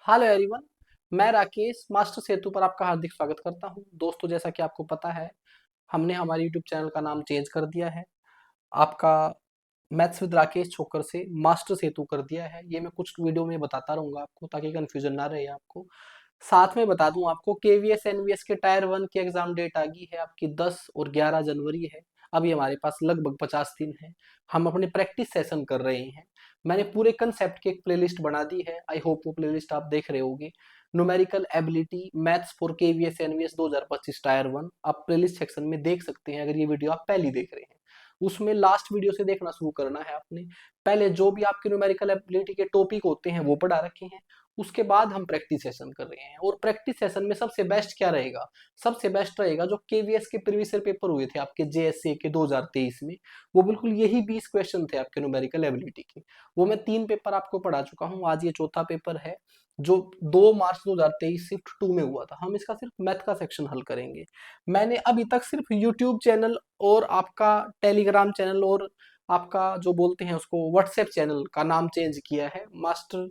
Hello everyone. मैं Rakesh master सेतु पर आपका हार्दिक स्वागत करता हूं। दोस्तों, जैसा कि आपको पता है, हमने हमारे यूट्यूब चैनल का नाम चेंज कर दिया है। आपका मैथ्स विद राकेश छोकर से मास्टर सेतु कर दिया है। ये मैं कुछ वीडियो में बताता रहूंगा आपको, ताकि कंफ्यूजन ना रहे आपको। साथ में बता दूं आपको, केवीएस एनवीएस के टायर 1 की एग्जाम डेट आ गई है, आपकी 10 और 11 जनवरी है। अभी हमारे पास लगभग 50 दिन है। हम अपने प्रैक्टिस सेशन कर रहे हैं। मैंने पूरे कंसेप्ट की एक प्लेलिस्ट बना दी है। आई होप वो प्लेलिस्ट आप देख रहे होगे। Numerical ability maths for KVS NVS 2025 tier 1 आप प्लेलिस्ट सेक्शन में देख सकते हैं, अगर ये वीडियो आप पहली देख रहे हैं। उसमें लास्ट वीडियो से देखना शुरू करना है आपने। पहले जो भी आपके न्यूमेरिकल एबिलिटी के टॉपिक होते हैं वो पढ़ा रखे हैं। उसके बाद हम प्रैक्टिस सेशन कर रहे हैं। और प्रैक्टिस सेशन में सबसे बेस्ट क्या रहेगा? सबसे बेस्ट रहेगा जो केवीएस के प्रीवियस ईयर पेपर हुए थे आपके जेएसए के 2023 में। वो बिल्कुल यही 20 क्वेश्चन थे आपके न्यूमेरिकल एबिलिटी के। वो मैं 3 पेपर आपको पढ़ा चुका हूँ। आज ये चौथा पेपर है, जो 2 मार्च 2023 शिफ्ट 2 में हुआ था। हम इसका सिर्फ मैथ का सेक्शन हल करेंगे। मैंने अभी तक सिर्फ यूट्यूब चैनल और आपका टेलीग्राम चैनल और आपका जो बोलते हैं उसको व्हाट्सएप चैनल का नाम चेंज किया है। मास्टर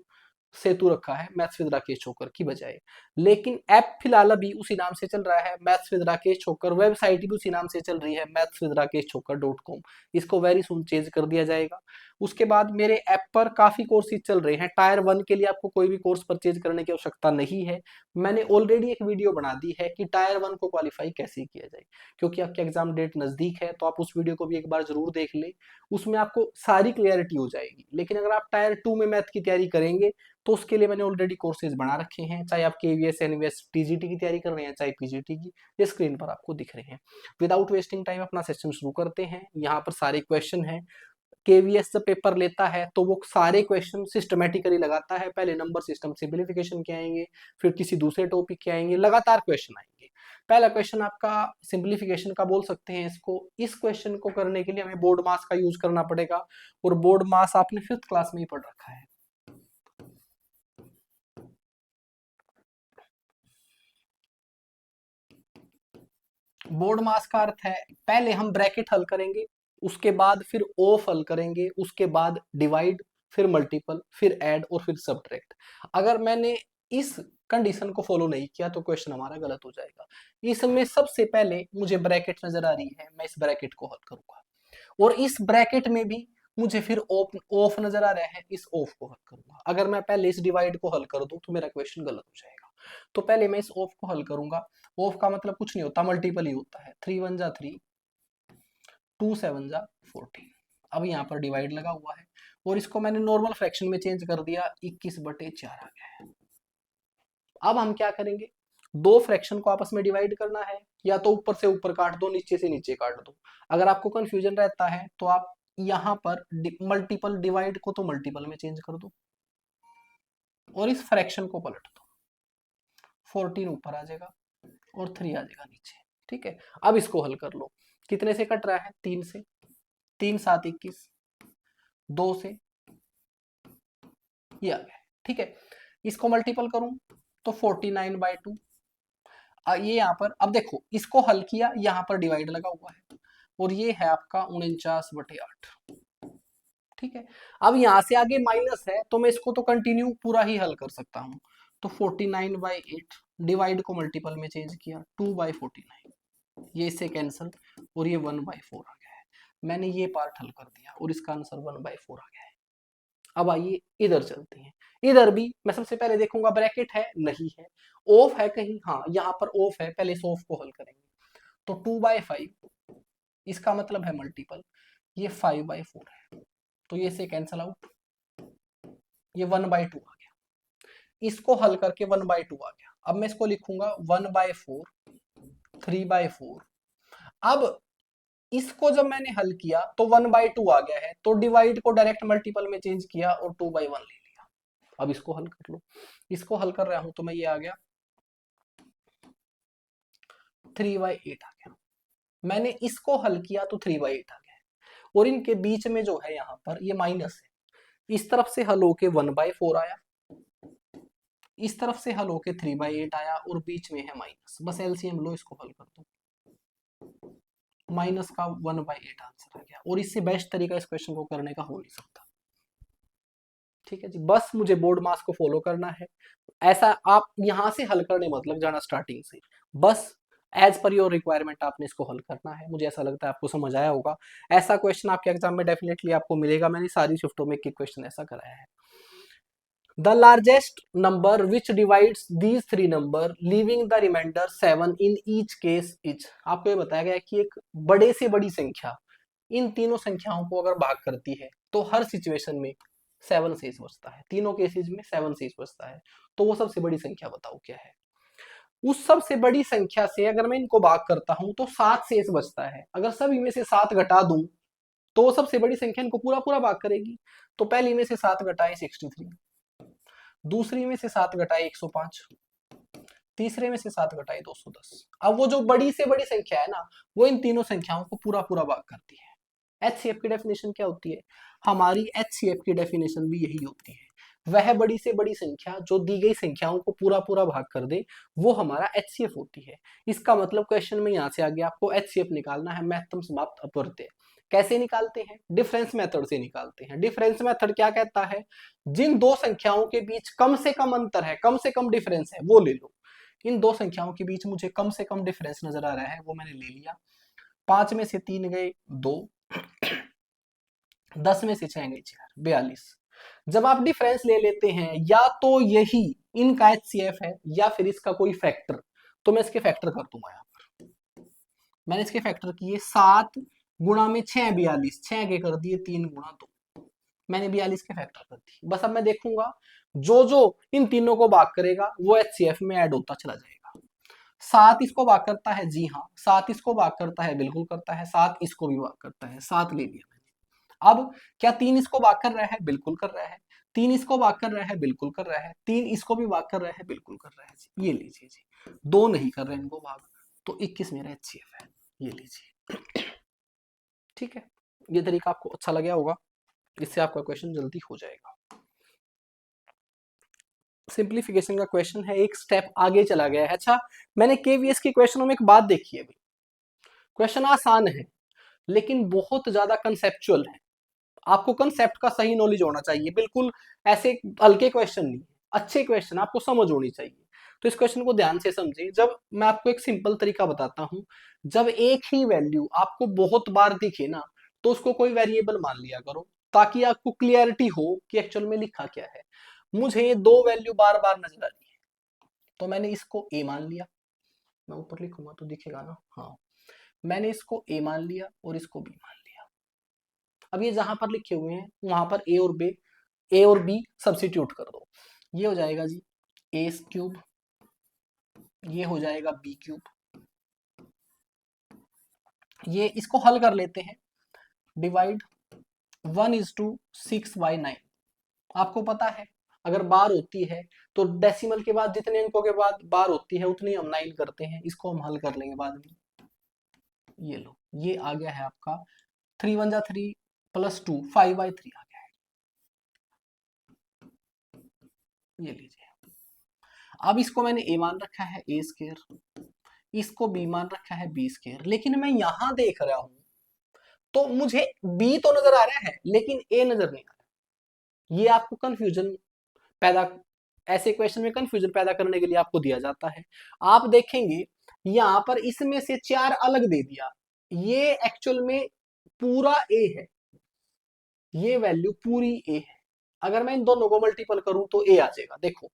सेतु रखा है मैथ्स विद राकेश छोकर की बजाय। लेकिन ऐप फिलहाल अभी उसी नाम से चल रहा है, maths with Rakesh Chhokar. Website भी उसी नाम से चल रही है, mathswithrakeshchoker.com। इसको वेरी सुन चेंज कर दिया जाएगा। उसके बाद मेरे ऐप पर काफी कोर्सेज चल रहे हैं। टायर 1 के लिए आपको कोई भी कोर्स परचेज करने की आवश्यकता नहीं है। मैंने ऑलरेडी एक वीडियो बना दी है कि टायर 1 को क्वालिफाई कैसे किया जाए। क्योंकि आपकी एग्जाम डेट नजदीक है, तो आप उस वीडियो को भी एक बार जरूर देख ले। उसमें आपको सारी क्लियरिटी हो जाएगी। लेकिन अगर आप टायर 2 में मैथ की तैयारी करेंगे, तो उसके लिए मैंने ऑलरेडी कोर्सेज बना रखे हैं। चाहे आप केवीएस एनवीएस टीजीटी की तैयारी कर रहे हैं, चाहे पीजीटी की, ये स्क्रीन पर आपको दिख रहे हैं। विदाउट वेस्टिंग टाइम अपना सेशन शुरू करते हैं। यहाँ पर सारे क्वेश्चन हैं। केवीएस जब पेपर लेता है तो वो सारे क्वेश्चन सिस्टमेटिकली लगाता है। पहले नंबर सिस्टम सिंप्लीफिकेशन के आएंगे, फिर किसी दूसरे टॉपिक के आएंगे, लगातार क्वेश्चन आएंगे। पहला क्वेश्चन आपका सिंप्लीफिकेशन का बोल सकते हैं इसको। इस क्वेश्चन को करने के लिए हमें बोर्ड मास का यूज करना पड़ेगा। और बोर्ड मास आपने 5th क्लास में ही पढ़ रखा है। बोर्ड मास का अर्थ है, पहले हम ब्रैकेट हल करेंगे, उसके बाद फिर ऑफ हल करेंगे, उसके बाद डिवाइड, फिर मल्टीपल, फिर ऐड और फिर सब्ट्रैक्ट। अगर मैंने इस कंडीशन को फॉलो नहीं किया तो क्वेश्चन हमारा गलत हो जाएगा। इसमें सबसे पहले मुझे ब्रैकेट नजर आ रही है, मैं इस ब्रैकेट को हल करूंगा। और इस ब्रैकेट में भी मुझे फिर ऑफ ऑफ नजर आ रहा है, इस ऑफ को हल करूंगा। अगर मैं पहले इस डिवाइड को हल कर दूं तो मेरा क्वेश्चन गलत हो जाएगा। तो पहले मैं इस ऑफ को हल करूंगा। ऑफ का मतलब कुछ नहीं होता, मल्टीपल ही होता है। 3 1 जा 3, 2 7 जा 14। अब यहाँ पर डिवाइड लगा हुआ है और इसको मैंने नॉर्मल फ्रैक्शन में चेंज कर दिया, 21/4 आ गया है। अब हम क्या करेंगे, दो फ्रैक्शन को आपस में डिवाइड करना है। या तो ऊपर से ऊपर काट दो, नीचे से नीचे काट दो। अगर आपको कंफ्यूजन रहता है तो आप यहाँ पर मल्टीपल डिवाइड को तो मल्टीपल में चेंज कर दो और इस फ्रैक्शन को पलट दो। 14 ऊपर आ जाएगा और 3 आ जाएगा नीचे। ठीक है, अब इसको हल कर लो। कितने से कट रहा है? 3 से। 3 7 21, 2 से ये आ गया। ठीक है, इसको मल्टीपल करूं तो 49/2। ये यहाँ पर अब देखो, इसको हल किया, यहाँ पर डिवाइड लगा हुआ है और ये है आपका 49/8। ठीक है, अब यहाँ से आगे माइनस है तो मैं इसको तो कंटिन्यू पूरा ही हल कर सकता हूँ। तो 49/8 डिवाइड को मल्टीपल में चेंज किया, 2/49, ये इससे कैंसल और ये 1/4 आ गया है। मैंने ये पार्ट हल कर दिया और इसका आंसर 1/4 आ गया है। अब आइए इधर चलते हैं। इधर भी मैं सबसे पहले देखूंगा ब्रैकेट है नहीं है, ऑफ है कहीं, हाँ यहाँ पर ऑफ है, पहले इस ऑफ को हल करेंगे। तो 2/5, इसका मतलब है मल्टीपल, ये 5/4 है तो ये से कैंसल आउट, ये 1/2 आ गया। इसको हल करके 1/2 आ गया। अब मैं इसको लिखूंगा 1/4, 3/4। अब इसको जब मैंने हल किया तो 1/2 आ गया है, तो डिवाइड को डायरेक्ट मल्टीपल में चेंज किया और 2/1 ले लिया। अब इसको हल कर लो। इसको हल कर रहा हूं तो मैं ये आ गया 3/8 आ गया। मैंने इसको हल किया तो 3/8 आ गया। और इनके बीच में जो है यहाँ पर ये माइनस है, इस तरफ से हल होके 1/4 आया, इस तरफ से हल होके 3/8 आया और बीच में है माइनस। बस एलसीएम लो, इसको हल कर दो, माइनस का 1/8 आंसर आ गया। और इससे बेस्ट तरीका इस क्वेश्चन को करने का हो नहीं सकता। ठीक है जी, बस मुझे बोर्ड मास को फॉलो करना है। ऐसा आप यहां से हल करने मतलब जाना स्टार्टिंग से, बस एज पर योर रिक्वायरमेंट आपने इसको हल करना है। मुझे ऐसा लगता है आपको समझ आया होगा। ऐसा क्वेश्चन आपके एग्जाम में डेफिनेटली आपको मिलेगा, मैंने सारी शिफ्टों में एक क्वेश्चन ऐसा कराया है। The largest number which divides these three number leaving the remainder 7 in each case each. आपको ये बताया गया कि एक बड़े से बड़ी संख्या इन तीनों संख्याओं को अगर भाग करती है तो हर सिचुएशन में 7 शेष बचता है, तीनों केसेस में 7 शेष बचता है। तो वो सबसे बड़ी संख्या बताओ क्या है। उस सबसे बड़ी संख्या से अगर मैं इनको भाग करता हूं तो 7 शेष बचता है। अगर सभी में से 7 घटा दूं तो वो सबसे बड़ी संख्या इनको पूरा पूरा भाग करेगी। तो पहली में से 7 घटाए 63, दूसरी में से 7 घटाए 105, तीसरे में से 7 घटाए 210। अब वो जो बड़ी से बड़ी संख्या है ना, वो इन तीनों संख्याओं को पूरा पूरा भाग करती है। एचसीएफ की डेफिनेशन क्या होती है? हमारी एचसीएफ की डेफिनेशन भी यही होती है। वह बड़ी से बड़ी संख्या जो दी गई संख्याओं को पूरा पूरा भाग कर दे, वो हमारा एचसीएफ होती है। इसका मतलब क्वेश्चन में यहां से आगे आपको एचसीएफ निकालना है, महत्तम समाप्त अपवर्त्य। कैसे निकालते हैं? डिफरेंस मेथड से निकालते हैं। डिफरेंस मेथड क्या कहता है? जिन दो संख्याओं के बीच कम से कम अंतर है, कम से कम डिफरेंस है, वो ले लो। इन दो संख्याओं के बीच मुझे कम से कम डिफरेंस नजर आ रहा है, वो मैंने ले लिया। 5 में से 3 गए 2, 10 में से 6 गए 4, 42। जब आप डिफरेंस ले लेते हैं, या तो यही इनका एचसीएफ है या फिर इसका कोई फैक्टर, तो मैं इसके फैक्टर कर दूंगा। यहाँ पर मैंने इसके फैक्टर किए 7 गुणा में 6 42, 6 के कर दिए 3 गुणा 2, मैंने 42 के फैक्टर कर दिए। बस अब मैं देखूंगा जो जो इन तीनों को भाग करेगा वो एचसीएफ में ऐड होता चला जाएगा। 7 इसको भाग करता है, जी हाँ। 7 इसको भाग करता है, बिल्कुल करता है। 7 इसको भी भाग करता है, 7 ले लिया मैंने। अब क्या 3 इसको भाग कर रहा है? बिल्कुल कर रहा है। 3 इसको भाग कर रहा है, बिल्कुल कर रहा है। 3 इसको भी भाग कर रहा है, बिल्कुल कर रहा है जी। ये लीजिए जी, 2 नहीं कर रहे हैं इनको भाग, तो 21 मेरा एचसीएफ है। ये लीजिए। ठीक है, ये तरीका आपको अच्छा लगा होगा, इससे आपका क्वेश्चन जल्दी हो जाएगा। सिंप्लीफिकेशन का क्वेश्चन है, एक स्टेप आगे चला गया है। अच्छा, मैंने केवीएस के क्वेश्चनों में एक बात देखी है, क्वेश्चन आसान है लेकिन बहुत ज्यादा कंसेप्चुअल है। आपको कंसेप्ट का सही नॉलेज होना चाहिए, बिल्कुल ऐसे हल्के क्वेश्चन नहीं, अच्छे क्वेश्चन आपको समझ होनी चाहिए। तो इस क्वेश्चन को ध्यान से समझिए। जब मैं आपको एक सिंपल तरीका बताता हूं, जब एक ही वैल्यू आपको बहुत बार दिखे ना, तो उसको कोई वेरिएबल मान लिया करो, ताकि आपको क्लियरिटी हो कि एक्चुअल में लिखा क्या है। मुझे 2 वैल्यू बार बार नजर आ रही है, तो मैंने इसको ए मान लिया। मैं ऊपर लिखूंगा तो दिखेगा ना, हाँ। मैंने इसको ए मान लिया और इसको बी मान लिया। अब ये जहां पर लिखे हुए हैं वहां पर ए और बी सब्सिट्यूट कर दो। ये हो जाएगा जी ए क्यूब, ये हो जाएगा बी क्यूब। ये इसको हल कर लेते हैं। डिवाइड 1:6/9। आपको पता है अगर बार होती है तो डेसिमल के बाद जितने अंकों के बाद बार होती है उतनी हम 9 करते हैं। इसको हम हल कर लेंगे बाद में। ये लो, ये आ गया है आपका 3 1 जा 3 प्लस 2 5/3 आ गया है। ये लीजिए। अब इसको मैंने ए मान रखा है ए स्क्वायर, इसको बी मान रखा है बी स्क्वायर, लेकिन मैं यहां देख रहा हूं तो मुझे बी तो नजर आ रहा है लेकिन ए नजर नहीं आ रहा। ये आपको कंफ्यूजन पैदा, ऐसे क्वेश्चन में कंफ्यूजन पैदा करने के लिए आपको दिया जाता है। आप देखेंगे यहां पर इसमें से 4 अलग दे दिया, ये एक्चुअल में पूरा ए है, ये वैल्यू पूरी ए है। अगर मैं इन दोनों को मल्टीपल करूं तो ए आ जाएगा। देखो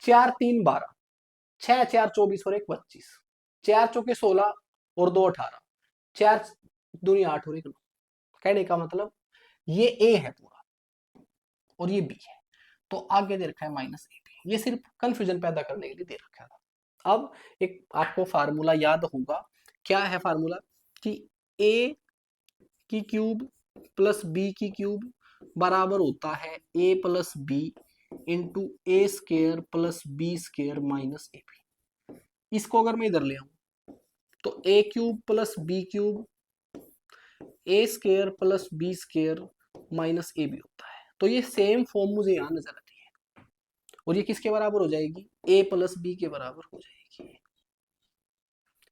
4 3 12, 6 4 24 और 1 25, 4 चौके 16 और 2 18, 4 दूनी 8 और 1 9। कहने का मतलब ये ए है पूरा और ये बी है, तो आगे दे रखा है माइनस ए बी। ये सिर्फ कंफ्यूजन पैदा करने के लिए दे रखा था। अब एक आपको फार्मूला याद होगा, क्या है फार्मूला कि ए की क्यूब प्लस बी की क्यूब बराबर होता है A plus B into A square plus B square minus A B. इसको अगर मैं इधर ले आऊं तो A cube plus B cube A square plus B square minus A B होता है। तो ये सेम फॉर्म मुझे यहां नजर आती है और ये किसके बराबर हो जाएगी? ए प्लस बी के बराबर हो जाएगी।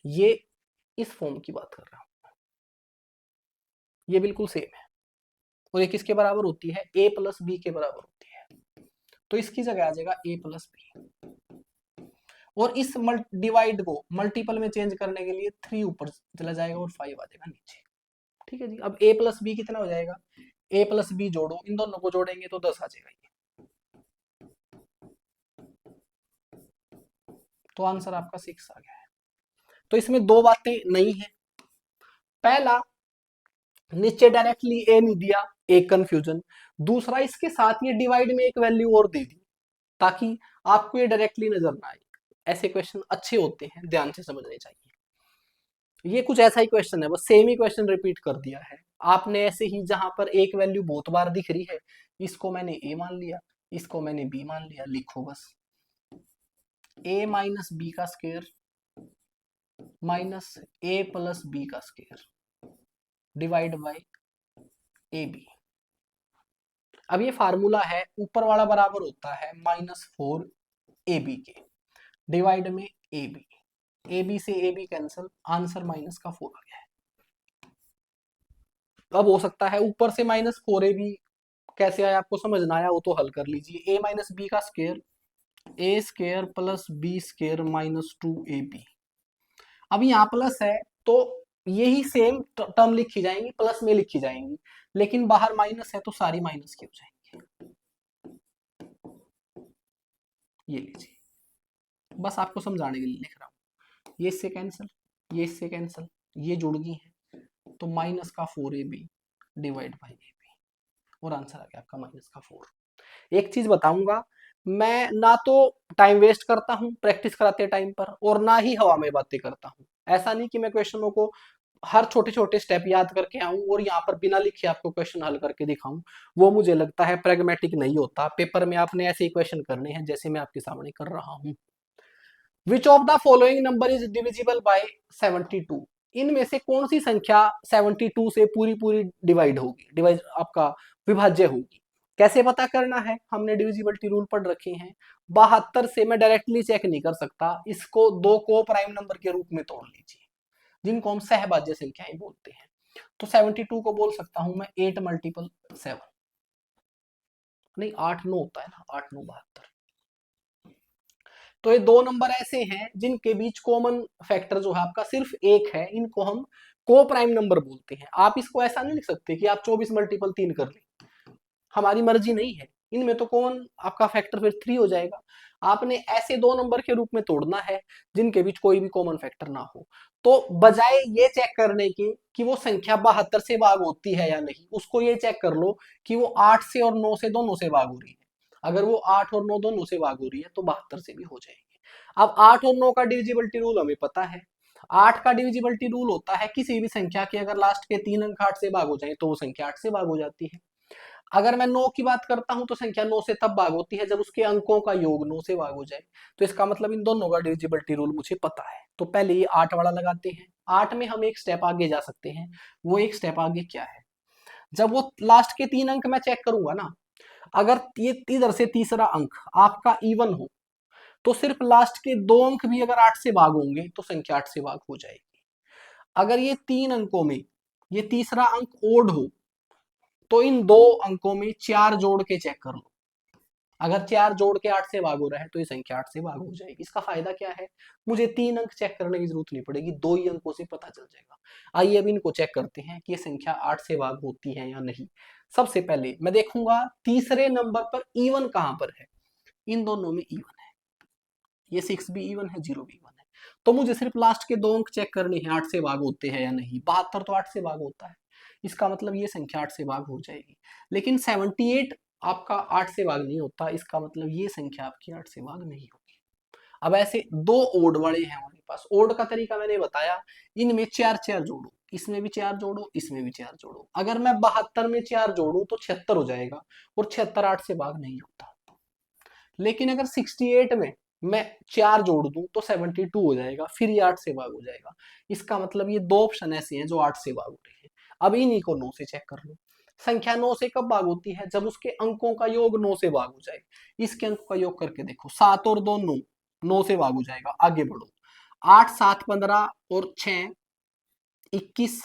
ये इस फॉर्म की बात कर रहा हूं, ये बिल्कुल सेम है। और ये किसके बराबर होती है, a प्लस बी के बराबर होती है। तो इसकी जगह आ जाएगा a प्लस बी, और इस डिवाइड को मल्टीपल में चेंज करने के लिए 3 ऊपर चला जाएगा और 5 आ जाएगा नीचे। ठीक है जी। अब a प्लस बी कितना हो जाएगा, a प्लस बी जोड़ो, इन दोनों को जोड़ेंगे तो 10 आ जाएगा ये। तो आंसर आपका 6 आ गया है। तो इसमें दो बातें नहीं है। पहला, नीचे डायरेक्टली ए नहीं दिया, एक कंफ्यूजन। दूसरा, इसके साथ ये डिवाइड में एक वैल्यू और दे दी ताकि आपको ये डायरेक्टली नजर ना आए। ऐसे क्वेश्चन अच्छे होते हैं, ध्यान से समझने चाहिए। ये कुछ ऐसा ही क्वेश्चन है, बस सेम ही क्वेश्चन रिपीट कर दिया है आपने। ऐसे ही जहां पर एक वैल्यू बहुत बार दिख रही है, इसको मैंने ए मान लिया, इसको मैंने बी मान लिया। लिखो बस a माइनस बी का square minus a plus B का square divide by A B. अब ये फार्मूला है, ऊपर वाला बराबर होता है -4 ए बी के, डिवाइड में ए बी से ए बी कैंसिल, आंसर -4 आ गया है। अब हो सकता है ऊपर से -4 ए बी कैसे आया, आपको समझ ना आया हो तो हल कर लीजिए। a माइनस बी का square, A square plus B square -2 A B. अब यहाँ प्लस है तो यही सेम टर्म लिखी जाएंगी, प्लस में लिखी जाएंगी, लेकिन बाहर माइनस है तो सारी माइनस की हो जाएंगी। ये लीजिए, बस आपको समझाने के लिए लिख रहा हूं। ये इससे कैंसिल, ये इससे कैंसिल, ये जुड़ गई है, तो -4 A B divide by A B, और आंसर आ गया आपका -4। एक चीज बताऊंगा, मैं ना तो टाइम वेस्ट करता हूं प्रैक्टिस कराते टाइम पर, और ना ही हवा में बातें करता हूं। ऐसा नहीं कि मैं क्वेश्चनों को हर छोटे छोटे स्टेप याद करके आऊं और यहाँ पर बिना लिखे आपको क्वेश्चन हल करके दिखाऊं। वो मुझे लगता है प्रैग्मेटिक नहीं होता। पेपर में आपने ऐसे ही क्वेश्चन करने हैं जैसे मैं आपके सामने कर रहा हूं। Which of the following number is divisible by 72? इनमें से कौन सी संख्या 72 से पूरी पूरी डिवाइड होगी, डिवाइड आपका विभाज्य होगी? कैसे पता करना है, हमने डिविजिबिलिटी रूल पढ़ रखे हैं। 72 से मैं डायरेक्टली चेक नहीं कर सकता, इसको दो को प्राइम नंबर के रूप में तोड़ लीजिए, जिनको हम सहभाज्य संख्याएं बोलते हैं। तो 72 को बोल सकता हूं मैं 8 मल्टीपल 7, नहीं 8 9 होता है ना, 8 9 72। तो ये दो नंबर ऐसे हैं जिनके बीच कॉमन फैक्टर जो है आपका सिर्फ एक है, इनको हम को प्राइम नंबर बोलते हैं। आप इसको ऐसा नहीं लिख सकते कि आप 24 मल्टीपल 3 कर लें, हमारी मर्जी नहीं है। इनमें तो कॉमन आपका फैक्टर फिर 3 हो जाएगा। आपने ऐसे दो नंबर के रूप में तोड़ना है जिनके बीच कोई भी कॉमन फैक्टर ना हो। तो बजाय ये चेक करने के कि वो संख्या 72 से भाग होती है या नहीं, उसको ये चेक कर लो कि वो 8 से और 9 से दोनों से भाग हो रही है। अगर वो 8 और 9 दोनों से भाग हो रही है तो 72 से भी हो जाएगी। अब 8 और 9 का डिविजिबिलिटी रूल हमें पता है। 8 का डिविजिबिलिटी रूल होता है किसी भी संख्या के अगर लास्ट के 3 अंक 8 से भाग हो जाए तो वो संख्या 8 से भाग हो जाती है। अगर मैं 9 की बात करता हूं तो संख्या 9 से तब भाग होती है जब उसके अंकों का योग 9 से भाग हो जाए। तो इसका मतलब इन दोनों का डिविजिबिलिटी रूल मुझे पता है। तो पहले ये 8 वाला लगाते हैं। 8 में हम एक स्टेप आगे जा सकते हैं। वो एक स्टेप आगे क्या है, जब वो लास्ट के 3 अंक मैं चेक करूंगा ना, अगर ये इधर से तीसरा अंक आपका इवन हो तो सिर्फ लास्ट के 2 अंक भी अगर 8 से भाग होंगे तो संख्या 8 से भाग हो जाएगी। अगर ये 3 अंकों में ये तीसरा अंक ओड हो तो इन 2 अंकों में 4 जोड़ के चेक कर लो। अगर 4 जोड़ के 8 से भाग हो रहा है तो ये संख्या 8 से भाग हो जाएगी। इसका फायदा क्या है, मुझे 3 अंक चेक करने की जरूरत नहीं पड़ेगी, 2 ही अंकों से पता चल जाएगा। आइए अब इनको चेक करते हैं कि ये संख्या 8 से भाग होती है या नहीं। सबसे पहले मैं देखूंगा तीसरे नंबर पर इवन कहां पर है। इन दोनों में इवन है, ये 6 भी इवन है, 0 भी इवन है। तो मुझे सिर्फ लास्ट के 2 अंक चेक करने हैं 8 से भाग होते हैं या नहीं। 72 तो 8 से भाग होता है, इसका मतलब ये संख्या 8 से भाग हो जाएगी। लेकिन 78 आपका 8 से भाग नहीं होता, इसका मतलब ये संख्या आपकी 8 से भाग नहीं होगी। अब ऐसे दो ओड वाले हैं हमारे पास। ओड का तरीका मैंने बताया, इनमें 4 4 जोड़ो, इसमें भी 4 जोड़ो, इसमें भी 4 जोड़ो। अगर मैं 72 में 4 जोड़ू तो 76 हो जाएगा, और 76 8 से भाग नहीं होता। लेकिन अगर 68 में मैं 4 जोड़ दूं तो 72 हो जाएगा, फिर ये 8 से भाग हो जाएगा। इसका मतलब ये दो ऑप्शन ऐसे हैं जो 8 से भाग हो रही है। अब इन्हीं को 9 से चेक कर लो। संख्या 9 से कब भाग होती है, जब उसके अंकों का योग 9 से भाग हो जाए। इसके अंकों का योग करके देखो, 7 और 2 9, 9 से भाग हो जाएगा। आगे बढ़ो, 8 7 15 और 6 21,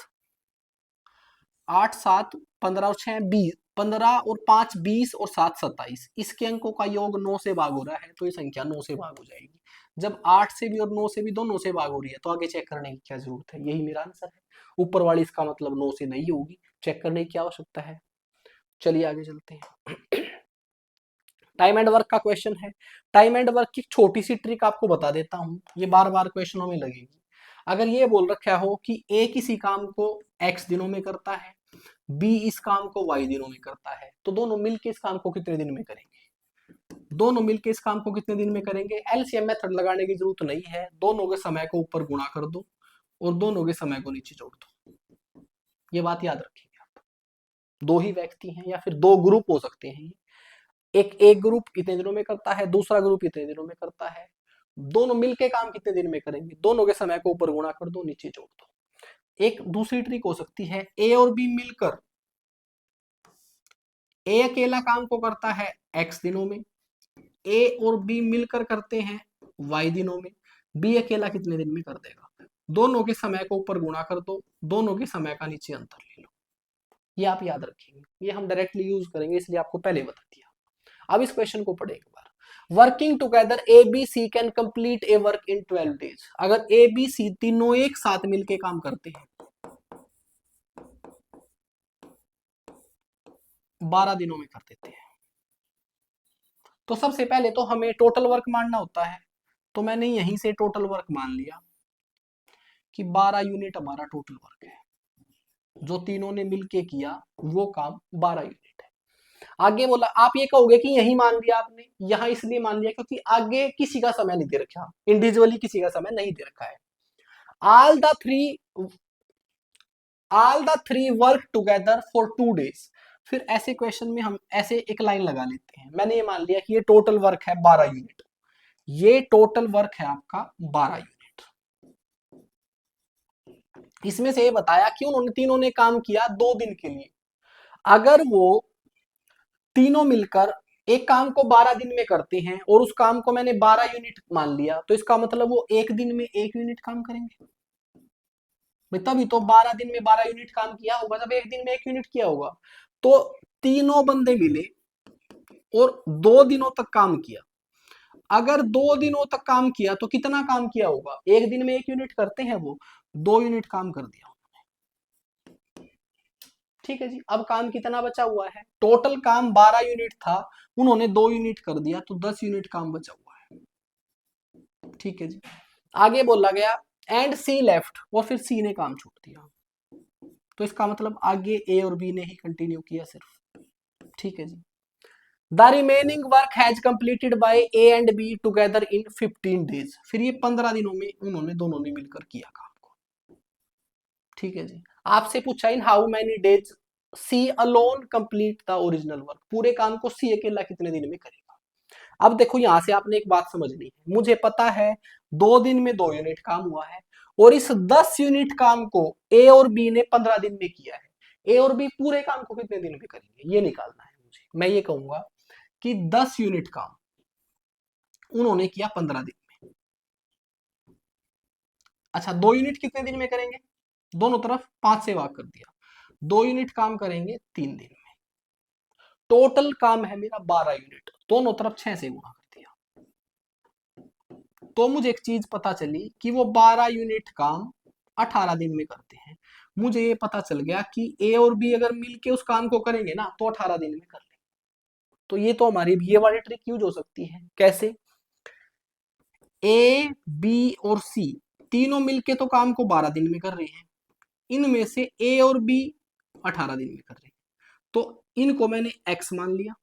8 7 15 और 6 20, 15 और 5 20 और 7 27। इसके अंकों का योग 9 से भाग हो रहा है, तो ये संख्या 9 से भाग हो जाएगी। जब 8 से भी और 9 से भी दोनों से भाग हो रही है, तो आगे चेक करने की क्या जरूरत है, यही मेरा आंसर है। ऊपर वाली इसका मतलब 9 से नहीं होगी, चेक करने की क्या आवश्यकता है। चलिए आगे चलते हैं। टाइम एंड वर्क का क्वेश्चन है। टाइम एंड वर्क की छोटी सी ट्रिक आपको बता देता हूं, ये बार बार क्वेश्चनों में लगेगी। अगर ये बोल रखा हो कि ए किसी काम को x दिनों में करता है, बी इस काम को y दिनों में करता है, तो दोनों मिलके इस काम को कितने दिन में करेंगे? दोनों मिलके इस काम को कितने दिन में करेंगे? एलसीएम मेथड लगाने की जरूरत नहीं है, दोनों के समय को ऊपर गुणा कर दो और दोनों के समय को नीचे जोड़ दो। ये बात याद रखिएगा आप। दो ही व्यक्ति हैं या फिर दो ग्रुप हो सकते हैं, एक ग्रुप कितने दिनों में करता है, दूसरा ग्रुप कितने दिनों में करता है, दोनों मिलके काम कितने दिन में करेंगे, दोनों के समय को ऊपर गुणा कर दो, नीचे जोड़ दो। एक दूसरी ट्रिक हो सकती है, ए और बी मिलकर, ए अकेला काम को करता है x दिनों में, ए और बी मिलकर करते हैं y दिनों में, बी अकेला कितने दिन में कर देगा, दोनों के समय को ऊपर गुणा कर दो, दोनों के समय का नीचे अंतर ले लो। ये आप याद रखेंगे, ये हम डायरेक्टली यूज करेंगे, इसलिए आपको पहले बता दिया। अब इस क्वेश्चन को पढ़े एक बार। Working together A B C can complete a work in 12 days. अगर ए बी सी तीनों एक साथ मिलके काम करते हैं 12 दिनों में कर देते हैं, तो सबसे पहले तो हमें टोटल वर्क मानना होता है। तो मैंने यहीं से टोटल वर्क मान लिया कि 12 यूनिट हमारा टोटल वर्क है, जो तीनों ने मिलके किया वो काम 12 यूनिट है। आगे बोला, आप ये कहोगे कि यही मान दिया आपने, यहां इसलिए मान लिया क्योंकि आगे किसी का समय नहीं दे रखा, इंडिविजुअली किसी का समय नहीं दे रखा है। All the three work together for 2 days. फिर ऐसे क्वेश्चन में हम ऐसे एक लाइन लगा लेते हैं। मैंने ये मान लिया कि ये टोटल वर्क है 12 यूनिट, ये टोटल वर्क है आपका 12 यूनिट। इसमें से ये बताया कि उन्होंने तीनों ने काम किया 2 दिन के लिए। अगर वो तीनों मिलकर एक काम को 12 दिन में करते हैं और उस काम को मैंने 12 यूनिट मान लिया, तो इसका मतलब वो एक दिन में 1 यूनिट काम करेंगे। तभी तो 12 दिन में 12 यूनिट काम किया होगा जब एक दिन में 1 यूनिट किया होगा। तो तीनों बंदे मिले और 2 दिनों तक काम किया। अगर 2 दिनों तक काम किया तो कितना काम किया होगा? एक दिन में 1 यूनिट करते हैं, वो 2 यूनिट काम कर दिया। ठीक है जी। अब काम कितना बचा हुआ है? टोटल काम 12 यूनिट था, उन्होंने 2 यूनिट कर दिया, तो 10 यूनिट काम बचा हुआ है। ठीक है जी। आगे बोला गया एंड सी लेफ्ट, और फिर सी ने काम छोड़ दिया, तो इसका मतलब आगे ए और बी ने ही कंटिन्यू किया सिर्फ। ठीक है जी। The remaining work has completed by A and B together in 15 days. फिर ये 15 दिनों में उन्होंने दोनों ने मिलकर किया काम को। ठीक है जी। आपसे पूछा in how many days C alone complete the original work. पूरे काम को सी अकेला कितने दिन में करेगा? अब देखो, यहां से आपने एक बात समझनी है। मुझे पता है 2 दिन में 2 यूनिट काम हुआ है, और इस 10 यूनिट काम को ए और बी ने 15 दिन में किया है। ए और बी पूरे काम को कितने दिन में करेंगे, ये निकालना है मुझे। मैं ये कहूंगा कि 10 यूनिट काम उन्होंने किया 15 दिन में। अच्छा, 2 यूनिट कितने दिन में करेंगे? दोनों तरफ 5 से भाग कर दिया, 2 यूनिट काम करेंगे 3 दिन में। टोटल काम है मेरा 12 यूनिट, दोनों तरफ 6 से गुणा कर दिया। तो मुझे एक चीज पता चली कि वो 12 यूनिट काम 18 दिन में करते हैं। मुझे ये पता चल गया कि ए और बी अगर मिलके उस काम को करेंगे ना, तो 18 दिन में कर लेंगे। तो ये तो हमारी ये वाली ट्रिक यूज हो सकती है। कैसे? ए बी और सी तीनों मिलके तो काम को 12 दिन में कर रहे हैं, इनमें से ए और बी 18 दिन में कर रहे हैं, तो इनको मैंने x मान लिया,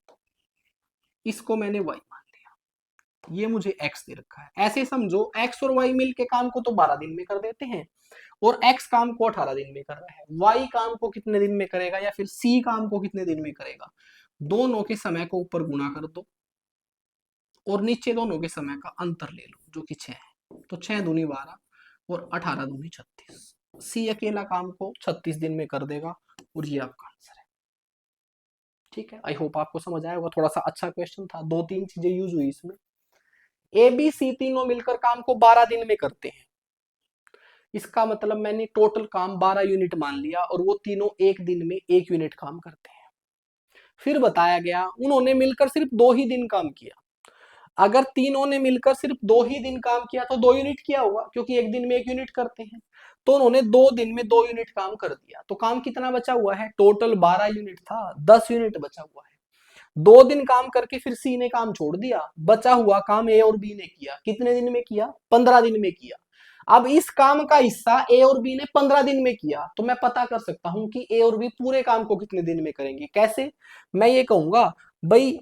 इसको मैंने y मान लिया, ये मुझे x दे रखा है। ऐसे समझो x और y मिलके काम को तो 12 दिन में कर देते हैं, और x काम को 18 दिन में कर रहा है। y काम को कितने दिन में करेगा, या फिर c काम को कितने दिन में करेगा? दोनों के समय को ऊपर गुणा कर दो और नीचे दोनों के समय का अंतर ले लो, जो कि 6 है। तो 6 दूनी 12 और 18 दूनी 36। सी अकेला काम को 36 दिन में कर देगा, और ये आपका आंसर है। ठीक है, आई होप आपको समझ आया होगा। थोड़ा सा अच्छा क्वेश्चन था, 2-3 चीजें यूज हुई इसमें। ए बी सी तीनों मिलकर काम को 12 दिन में करते हैं, इसका मतलब मैंने टोटल काम 12 यूनिट मान लिया और वो तीनों एक दिन में 1 यूनिट काम करते हैं। फिर बताया गया उन्होंने मिलकर सिर्फ 2 ही दिन काम किया। अगर तीनों ने मिलकर सिर्फ 2 ही दिन काम किया तो 2 यूनिट किया होगा, क्योंकि एक दिन में 1 यूनिट करते हैं। तो उन्होंने 2 दिन में 2 यूनिट काम कर दिया। तो काम कितना बचा हुआ है? टोटल 12 यूनिट था, 10 यूनिट बचा हुआ है। 2 दिन काम करके फिर सी ने काम छोड़ दिया, बचा हुआ काम ए और बी ने किया। कितने दिन में किया? 15 दिन में किया। अब इस काम का हिस्सा ए और बी ने 15 दिन में किया, तो मैं पता कर सकता हूं कि ए और बी पूरे काम को कितने दिन में करेंगे। कैसे? मैं ये कहूंगा भाई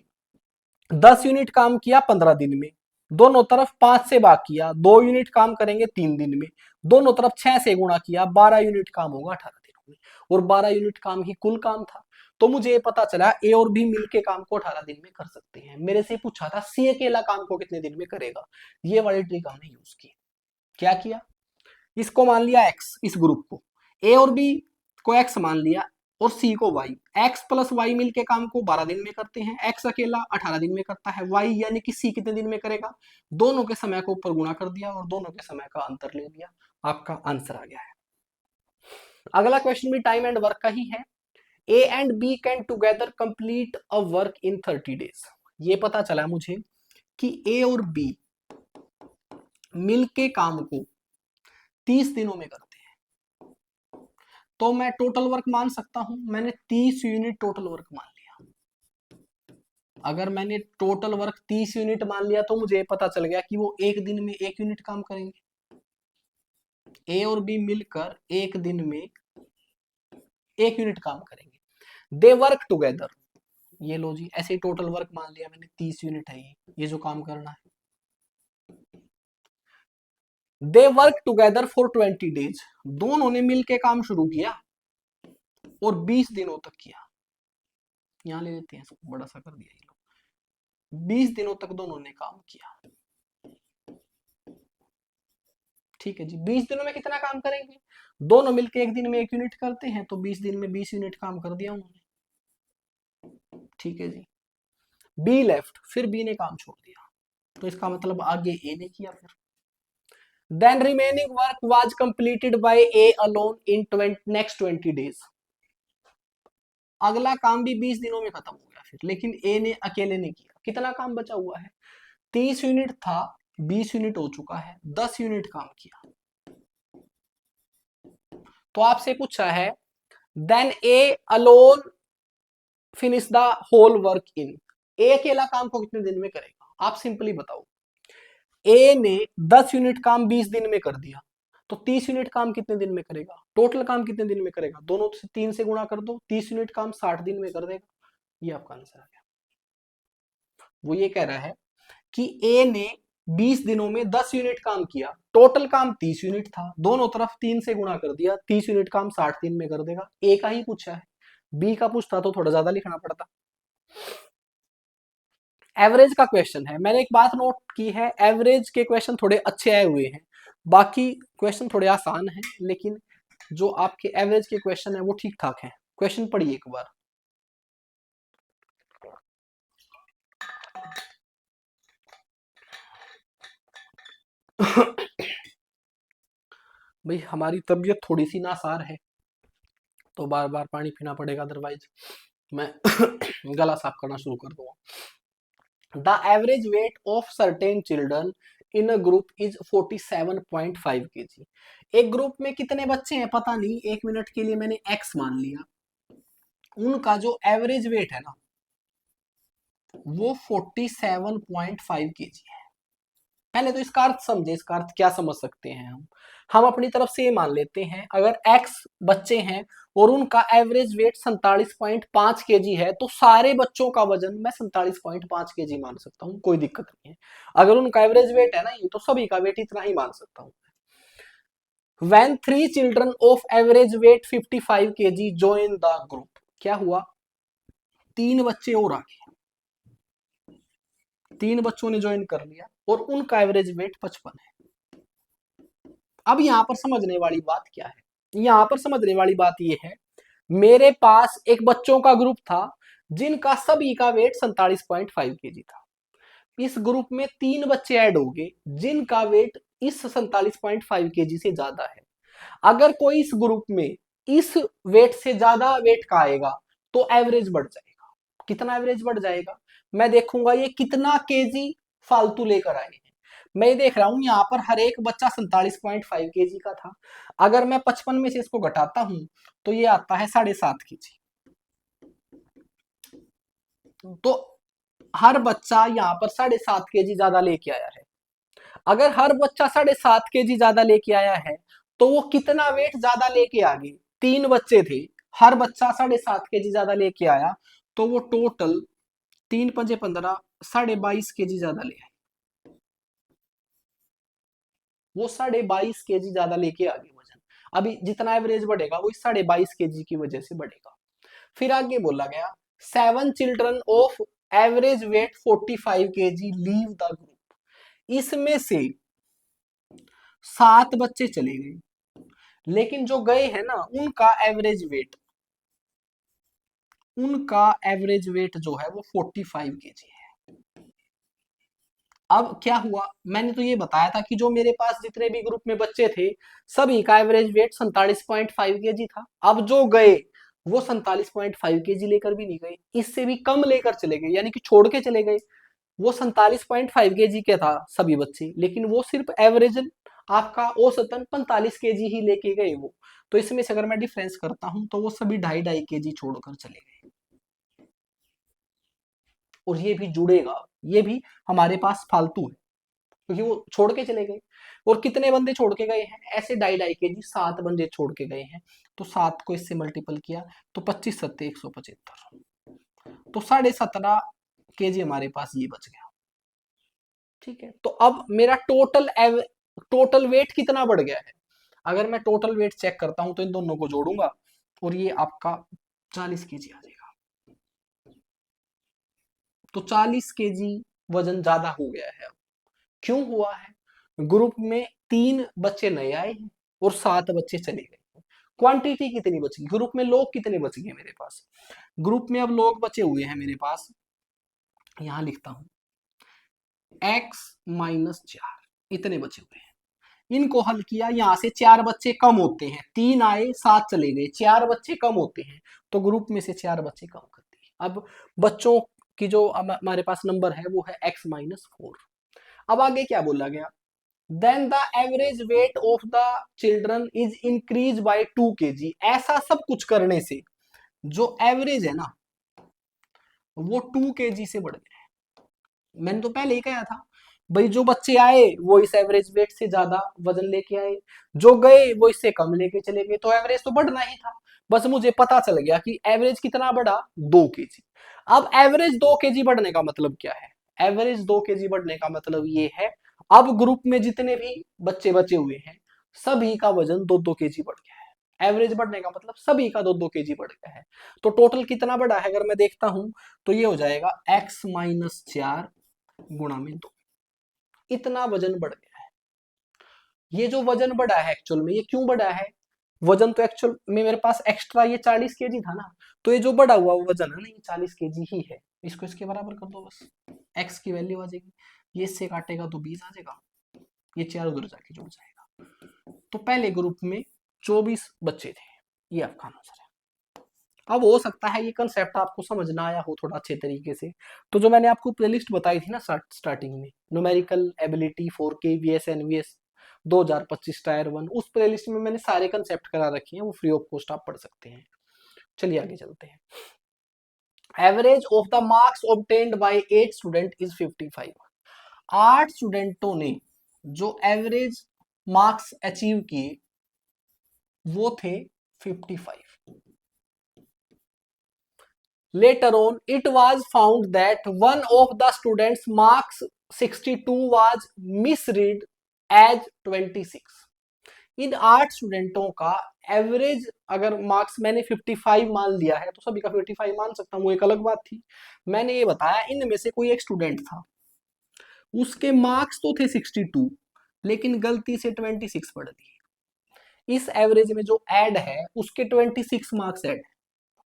10 यूनिट काम किया 15 दिन में, दोनों तरफ 5 से भाग किया, 2 यूनिट काम करेंगे 3 दिन में, दोनों तरफ 6 से गुणा किया, 12 यूनिट काम होगा 18 दिनों में। और 12 यूनिट काम ही कुल काम था। तो मुझे ये पता चला ए और बी मिलके काम को 18 दिन में कर सकते हैं। मेरे से पूछा था सी अकेला काम को कितने दिन में करेगा। ये वाली ट्रिक हमने यूज की। क्या किया? इसको मान लिया एक्स, इस ग्रुप को ए और बी को एक्स मान लिया और सी को वाई। एक्स प्लस वाई मिलके काम को 12 दिन में करते हैं, एक्स अकेला 18 दिन में करता है, वाई यानी कि सी कितने दिन में करेगा। दोनों के समय को ऊपर गुणा कर दिया और दोनों के समय का अंतर ले लिया, आपका आंसर आ गया है। अगला क्वेश्चन भी टाइम एंड वर्क का ही है। A and B can together complete a work in 30 days. ये पता चला मुझे कि ए और बी मिलके काम को 30 दिनों में करते हैं। तो मैं टोटल वर्क मान सकता हूं। मैंने 30 यूनिट टोटल वर्क मान लिया। अगर मैंने टोटल वर्क 30 यूनिट मान लिया तो मुझे पता चल गया कि वो एक दिन में 1 यूनिट काम करेंगे। ए और बी मिलकर एक दिन में 1 यूनिट काम करेंगे। दे वर्क टुगेदर, ये लो जी, ऐसे ही टोटल वर्क मान लिया मैंने 30 यूनिट है ये जो काम करना है। They work together for 20 days, दोनों ने मिलके काम शुरू किया और 20 दिनों तक किया। यहां ले लेते हैं, इसको बड़ा सा कर दिया ये लोग। 20 दिनों तक दोनों ने काम किया। ठीक है जी, 20 दिनों में कितना काम करेंगे? दोनों मिलके एक दिन में 1 यूनिट करते हैं, तो 20 दिन में 20 यूनिट काम कर दिया उन्होंने। ठीक है जी। बी लेफ्ट, फिर बी ने काम छोड़ दिया, तो इसका मतलब आगे ए ने किया। फिर then remaining work was completed by A alone in next 20 days. अगला काम भी 20 दिनों में खत्म हो गया फिर, लेकिन ए ने अकेले ने किया। कितना काम बचा हुआ है? 30 यूनिट था, 20 यूनिट हो चुका है, 10 यूनिट काम किया। तो आपसे पूछा है then A alone finish the whole work in. A अकेला काम को कितने दिन में करेगा? आप सिंपली बताओ। ए ने 10 यूनिट काम 20 दिन में कर दिया, तो 30 यूनिट काम कितने दिन में करेगा? टोटल काम कितने दिन में करेगा? दोनों से 3 से गुणा कर दो, 30 यूनिट काम 60 दिन में कर देगा। ये आपका आंसर आ गया। वो ये कह रहा है कि ए ने 20 दिनों में 10 यूनिट काम किया, टोटल काम 30 यूनिट था, दोनों तरफ 3 से गुणा कर दिया, 30 यूनिट काम 60 दिन में कर देगा। ए का ही पूछा है, बी का पूछता तो थोड़ा ज्यादा लिखना पड़ता। एवरेज का क्वेश्चन है। मैंने एक बात नोट की है, एवरेज के क्वेश्चन थोड़े अच्छे आए हुए हैं, बाकी क्वेश्चन थोड़े आसान हैं, लेकिन जो आपके एवरेज के क्वेश्चन है वो ठीक ठाक है। क्वेश्चन पढ़िए एक बार। भाई हमारी तबीयत थोड़ी सी नासार है, तो बार बार पानी पीना पड़ेगा, अदरवाइज मैं गला साफ करना शुरू कर दूंगा। The average weight of certain children in a group is 47.5 kg। एक ग्रुप में कितने बच्चे हैं पता नहीं, 1 मिनट के लिए मैंने x मान लिया। उनका जो एवरेज वेट है ना वो 47.5 kg है। पहले तो इसका अर्थ समझे, इसका अर्थ क्या समझ सकते हैं हम अपनी तरफ से ये मान लेते हैं, अगर x बच्चे हैं और उनका एवरेज वेट 47.5 kg है, तो सारे बच्चों का वजन मैं 47.5 kg मान सकता हूँ, कोई दिक्कत नहीं है। अगर उनका एवरेज वेट है ना ये, तो सभी का वेट इतना ही मान सकता हूँ। When 3 children of average weight 55 kg join the group, क्या हुआ? 3 बच्चे और आ गए, 3 बच्चों ने ज्वाइन कर लिया और उनका एवरेज वेट 55 है। अब यहां पर समझने वाली बात क्या है? यहां पर समझने वाली बात यह है, मेरे पास एक बच्चों का ग्रुप था जिनका सभी का वेट 47.5 kg था। इस ग्रुप में 3 बच्चे ऐड हो गए जिनका वेट इस 47.5 kg से ज्यादा है। अगर कोई इस ग्रुप में इस वेट से ज्यादा वेट का आएगा तो एवरेज बढ़ जाएगा। कितना एवरेज बढ़ जाएगा? मैं देखूंगा ये कितना केजी फालतू लेकर आए हैं। मैं ये देख रहा हूं यहाँ पर हर एक बच्चा 47.5 केजी का था। अगर मैं 55 में से इसको घटाता हूं तो ये आता है 7.5 केजी। तो हर बच्चा यहाँ पर 7.5 केजी ज्यादा लेके आया है। अगर हर बच्चा 7.5 केजी ज्यादा लेके आया है तो वो कितना वेट ज्यादा लेके आ गए? 3 बच्चे थे, हर बच्चा 7.5 केजी ज्यादा लेके आया, तो वो टोटल 3×5 = 22.5 केजी ज्यादा ले आए। वो 22.5 केजी ज्यादा लेके आ गए वजन। अभी जितना एवरेज बढ़ेगा वो 22.5 केजी की वजह से बढ़ेगा। फिर आगे बोला गया 7 children of average weight 45 KG leave the group. इसमें से 7 बच्चे चले गए, लेकिन जो गए हैं ना उनका एवरेज वेट जो है वो 45 केजी है। अब क्या हुआ, मैंने तो ये बताया था कि जो मेरे पास जितने भी ग्रुप में बच्चे थे सभी का एवरेज वेट 47.5 केजी था। अब जो गए वो 47.5 केजी लेकर भी नहीं गए, इससे भी कम लेकर चले गए, यानी कि छोड़ के चले गए। वो 47.5 केजी के था सभी बच्चे, लेकिन वो सिर्फ एवरेज आपका औसतन 45 केजी ही लेके गए वो। तो इसमें से अगर मैं डिफरेंस करता हूं तो वो सभी 2.5 2.5 केजी छोड़कर चले गए। और ये भी जुड़ेगा, ये भी हमारे पास फालतू है क्योंकि वो छोड़ के चले गए। और कितने बंदे छोड़ के गए हैं? ऐसे 2.5 2.5 केजी 7 बंदे छोड़ के गए हैं। तो 7 को इससे मल्टीपल किया तो 25×7 = 175। तो 17.5 केजी हमारे पास ये बच गया। ठीक है, तो अब मेरा टोटल वेट कितना बढ़ गया है? अगर मैं टोटल वेट चेक करता हूं तो इन दोनों को जोड़ूंगा और ये आपका 40 केजी आ जाएगा। तो 40 केजी वजन ज्यादा हो गया है। क्यों हुआ है? ग्रुप में 3 बच्चे नए आए हैं और 7 बच्चे चले गए। क्वांटिटी कितनी बच गई? ग्रुप में लोग कितने बच गए मेरे पास? ग्रुप में अब लोग बचे हुए हैं मेरे पास, यहां लिखता हूं x-4 इतने बचे हुए हैं। इनको हल किया, यहां से 4 बच्चे कम होते हैं, 3 आए 7 चले गए, 4 बच्चे कम होते हैं, तो ग्रुप में से 4 बच्चे कम कर दिए। अब बच्चों की जो हमारे पास नंबर है वो है x-4। अब आगे क्या बोला गया? Then the average weight of the children is increase by 2 KG. ऐसा सब कुछ करने से जो एवरेज है ना वो 2 केजी से बढ़ गया है। मैंने तो पहले ही कहा था भाई, जो बच्चे आए वो इस एवरेज वेट से ज्यादा वजन लेके आए, जो गए वो इससे कम लेके चले गए, तो एवरेज तो बढ़ना ही था। बस मुझे पता चल गया कि एवरेज कितना बढ़ा, 2 केजी। अब एवरेज 2 केजी बढ़ने का मतलब क्या है? एवरेज 2 केजी बढ़ने का मतलब ये है अब ग्रुप में जितने भी बच्चे बचे हुए हैं सभी का वजन 2-2 केजी बढ़ गया है। एवरेज बढ़ने का मतलब सभी का 2-2 केजी बढ़ गया है। तो टोटल कितना बढ़ा है अगर मैं देखता हूं तो ये हो जाएगा x-4 × 2। इतना वजन बढ़ गया है। ये जो वजन बढ़ा है एक्चुअल में ये क्यों बढ़ा है? वजन तो एक्चुअल में मेरे पास एक्स्ट्रा ये 40 केजी था ना, तो ये जो बढ़ा हुआ वजन है ना ये 40 केजी ही है। इसको इसके बराबर कर दो, बस x की वैल्यू आ जाएगी, ये इससे काटेगा तो 20 आ जाएगा, ये 4 उधर जाके जुड़ जाएगा। तो पहले ग्रुप में 24 बच्चे थे, ये आपका आंसर है। अब हो सकता है ये कंसेप्ट आपको समझ ना आया हो थोड़ा अच्छे तरीके से, तो जो मैंने आपको प्लेलिस्ट बताई थी ना स्टार्टिंग में, numerical ability 4K VS NVS 2025 tier 1, उस प्लेलिस्ट में मैंने सारे कंसेप्ट करा रखे हैं, वो फ्री ऑफ कॉस्ट आप पढ़ सकते हैं। चलिए आगे चलते हैं। Average of the marks obtained by 8 student is 55। 8 स्टूडेंटों ने जो एवरेज मार्क्स अचीव किए वो थे 55। Later on, it was found that one of the students' marks 62 was misread as 26। इन 8 स्टूडेंटों का एवरेज अगर मार्क्स मैंने 55 मान लिया है तो सभी का 55 मान सकता हूँ, वो एक अलग बात थी। मैंने ये बताया इनमें से कोई एक स्टूडेंट था, उसके मार्क्स तो थे 62 लेकिन गलती से 26 पढ़ दिए। इस एवरेज में जो ऐड है उसके 26 मार्क्स ऐड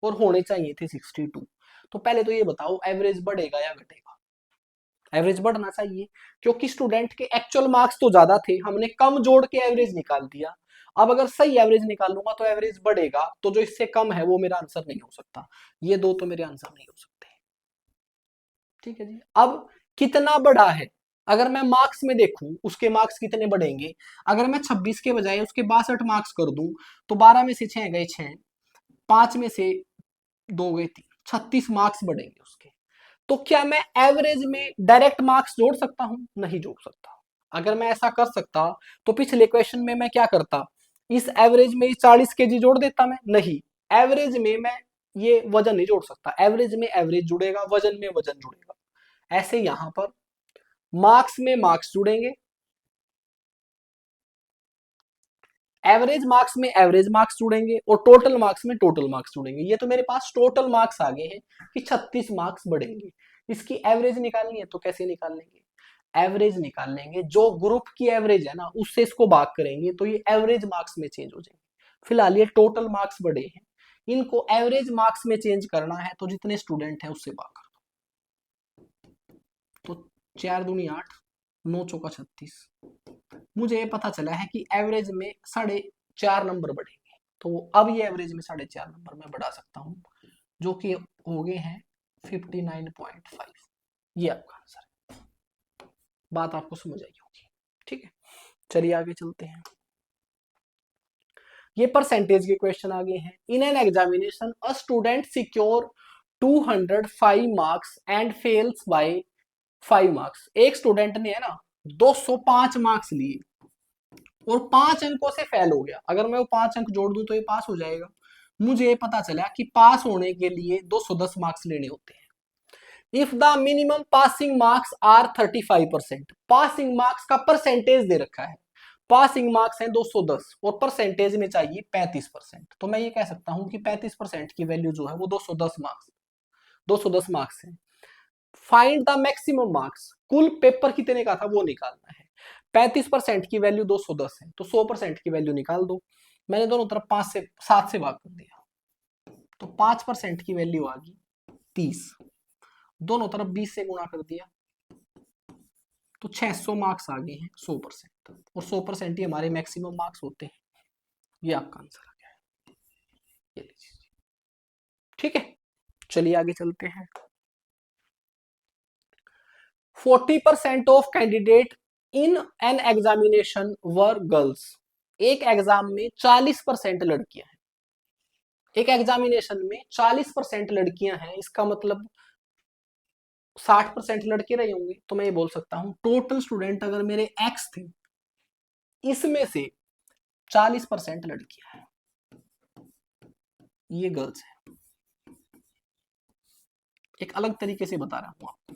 और होने चाहिए थे 62। तो पहले तो ये बताओ एवरेज बढ़ेगा या घटेगा? एवरेज बढ़ना चाहिए क्योंकि स्टूडेंट के एक्चुअल मार्क्स तो ज्यादा थे, हमने कम जोड़ के एवरेज निकाल दिया। अब अगर सही एवरेज निकालूंगा तो एवरेज बढ़ेगा, तो जो इससे कम है वो मेरा आंसर नहीं हो सकता। ये दो तो मेरे आंसर नहीं हो सकते। ठीक है जी। अब कितना बड़ा है, अगर मैं मार्क्स में देखूं उसके मार्क्स कितने बढ़ेंगे। अगर मैं 26 के बजाय उसके 62 मार्क्स कर दूं तो 12 में से 6 गए 6, 5 में से 2 गए 3, 36 मार्क्स बढ़ेंगे उसके। तो क्या मैं एवरेज में डायरेक्ट मार्क्स जोड़ सकता हूं? नहीं जोड़ सकता। अगर मैं ऐसा कर सकता तो पिछले क्वेश्चन में मैं क्या करता, इस एवरेज में 40 केजी जोड़ देता मैं। नहीं, एवरेज में मैं ये वजन नहीं जोड़ सकता। एवरेज में एवरेज जुड़ेगा, वजन में वजन जुड़ेगा। ऐसे यहां पर मार्क्स में मार्क्स जुड़ेंगे, एवरेज मार्क्स में एवरेज मार्क्स जुड़ेंगे, और टोटल मार्क्स में टोटल मार्क्स जुड़ेंगे। ये तो मेरे पास टोटल मार्क्स आ गए हैं कि 36 मार्क्स बढ़ेंगे। इसकी एवरेज निकालनी है तो कैसे निकाल लेंगे? एवरेज निकाल लेंगे, जो ग्रुप की एवरेज है ना उससे इसको भाग करेंगे तो ये एवरेज मार्क्स में चेंज हो जाएंगे। फिलहाल ये टोटल मार्क्स बढ़े हैं, इनको एवरेज मार्क्स में चेंज करना है तो जितने स्टूडेंट है उससे भाग कर दो। तो 4 दूनी 8, 9 चौका 36। मुझे ये पता चला है कि एवरेज में 4.5 नंबर बढ़ेंगे, तो अब ये एवरेज में 4.5 नंबर में बढ़ा सकता हूँ, जो कि हो गए हैं 59.5। ये आपका आंसर है। बात आपको समझ आई होगी। ठीक है, चलिए आगे चलते हैं। ये परसेंटेज के क्वेश्चन आ गए हैं। In an examination a student secure 205 marks and fails by 5 marks. एक स्टूडेंट ने है ना 205 मार्क्स लिए और 5 अंकों से फेल हो गया। अगर मैं वो 5 अंक जोड़ दूं तो ये पास हो जाएगा। मुझे ये पता चला कि पास होने के लिए 210 मार्क्स लेने होते हैं। If the minimum passing marks are 35%, passing marks का परसेंटेज दे रखा है। पासिंग मार्क्स है 210 और परसेंटेज में चाहिए 35%, तो मैं ये कह सकता हूं कि 35% की वैल्यू जो है वो 210 मार्क्स है। फाइंड द मैक्सिमम मार्क्स, कुल पेपर कितने का था वो निकालना है। 35% की वैल्यू 210 है तो 100% की वैल्यू निकाल दो। मैंने दोनों तरफ 7 से भाग कर दिया, तो 5% की वैल्यू आ गई 30। दोनों तरफ 20 से गुणा कर दिया तो 600 मार्क्स आ गए हैं 100%, और 100% ही हमारे मैक्सिमम मार्क्स होते हैं। ये आपका आंसर आ गया है, ये लीजिए। ठीक है, चलिए आगे चलते हैं। 40% of candidate in an examination were girls. एक एग्जाम में 40% लड़कियां हैं। एक एग्जामिनेशन में 40% लड़कियां हैं, इसका मतलब 60% लड़के रहे होंगे। तो मैं ये बोल सकता हूं टोटल स्टूडेंट अगर मेरे एक्स थे, इसमें से 40% लड़कियां हैं, ये गर्ल्स हैं। एक अलग तरीके से बता रहा हूं आपको।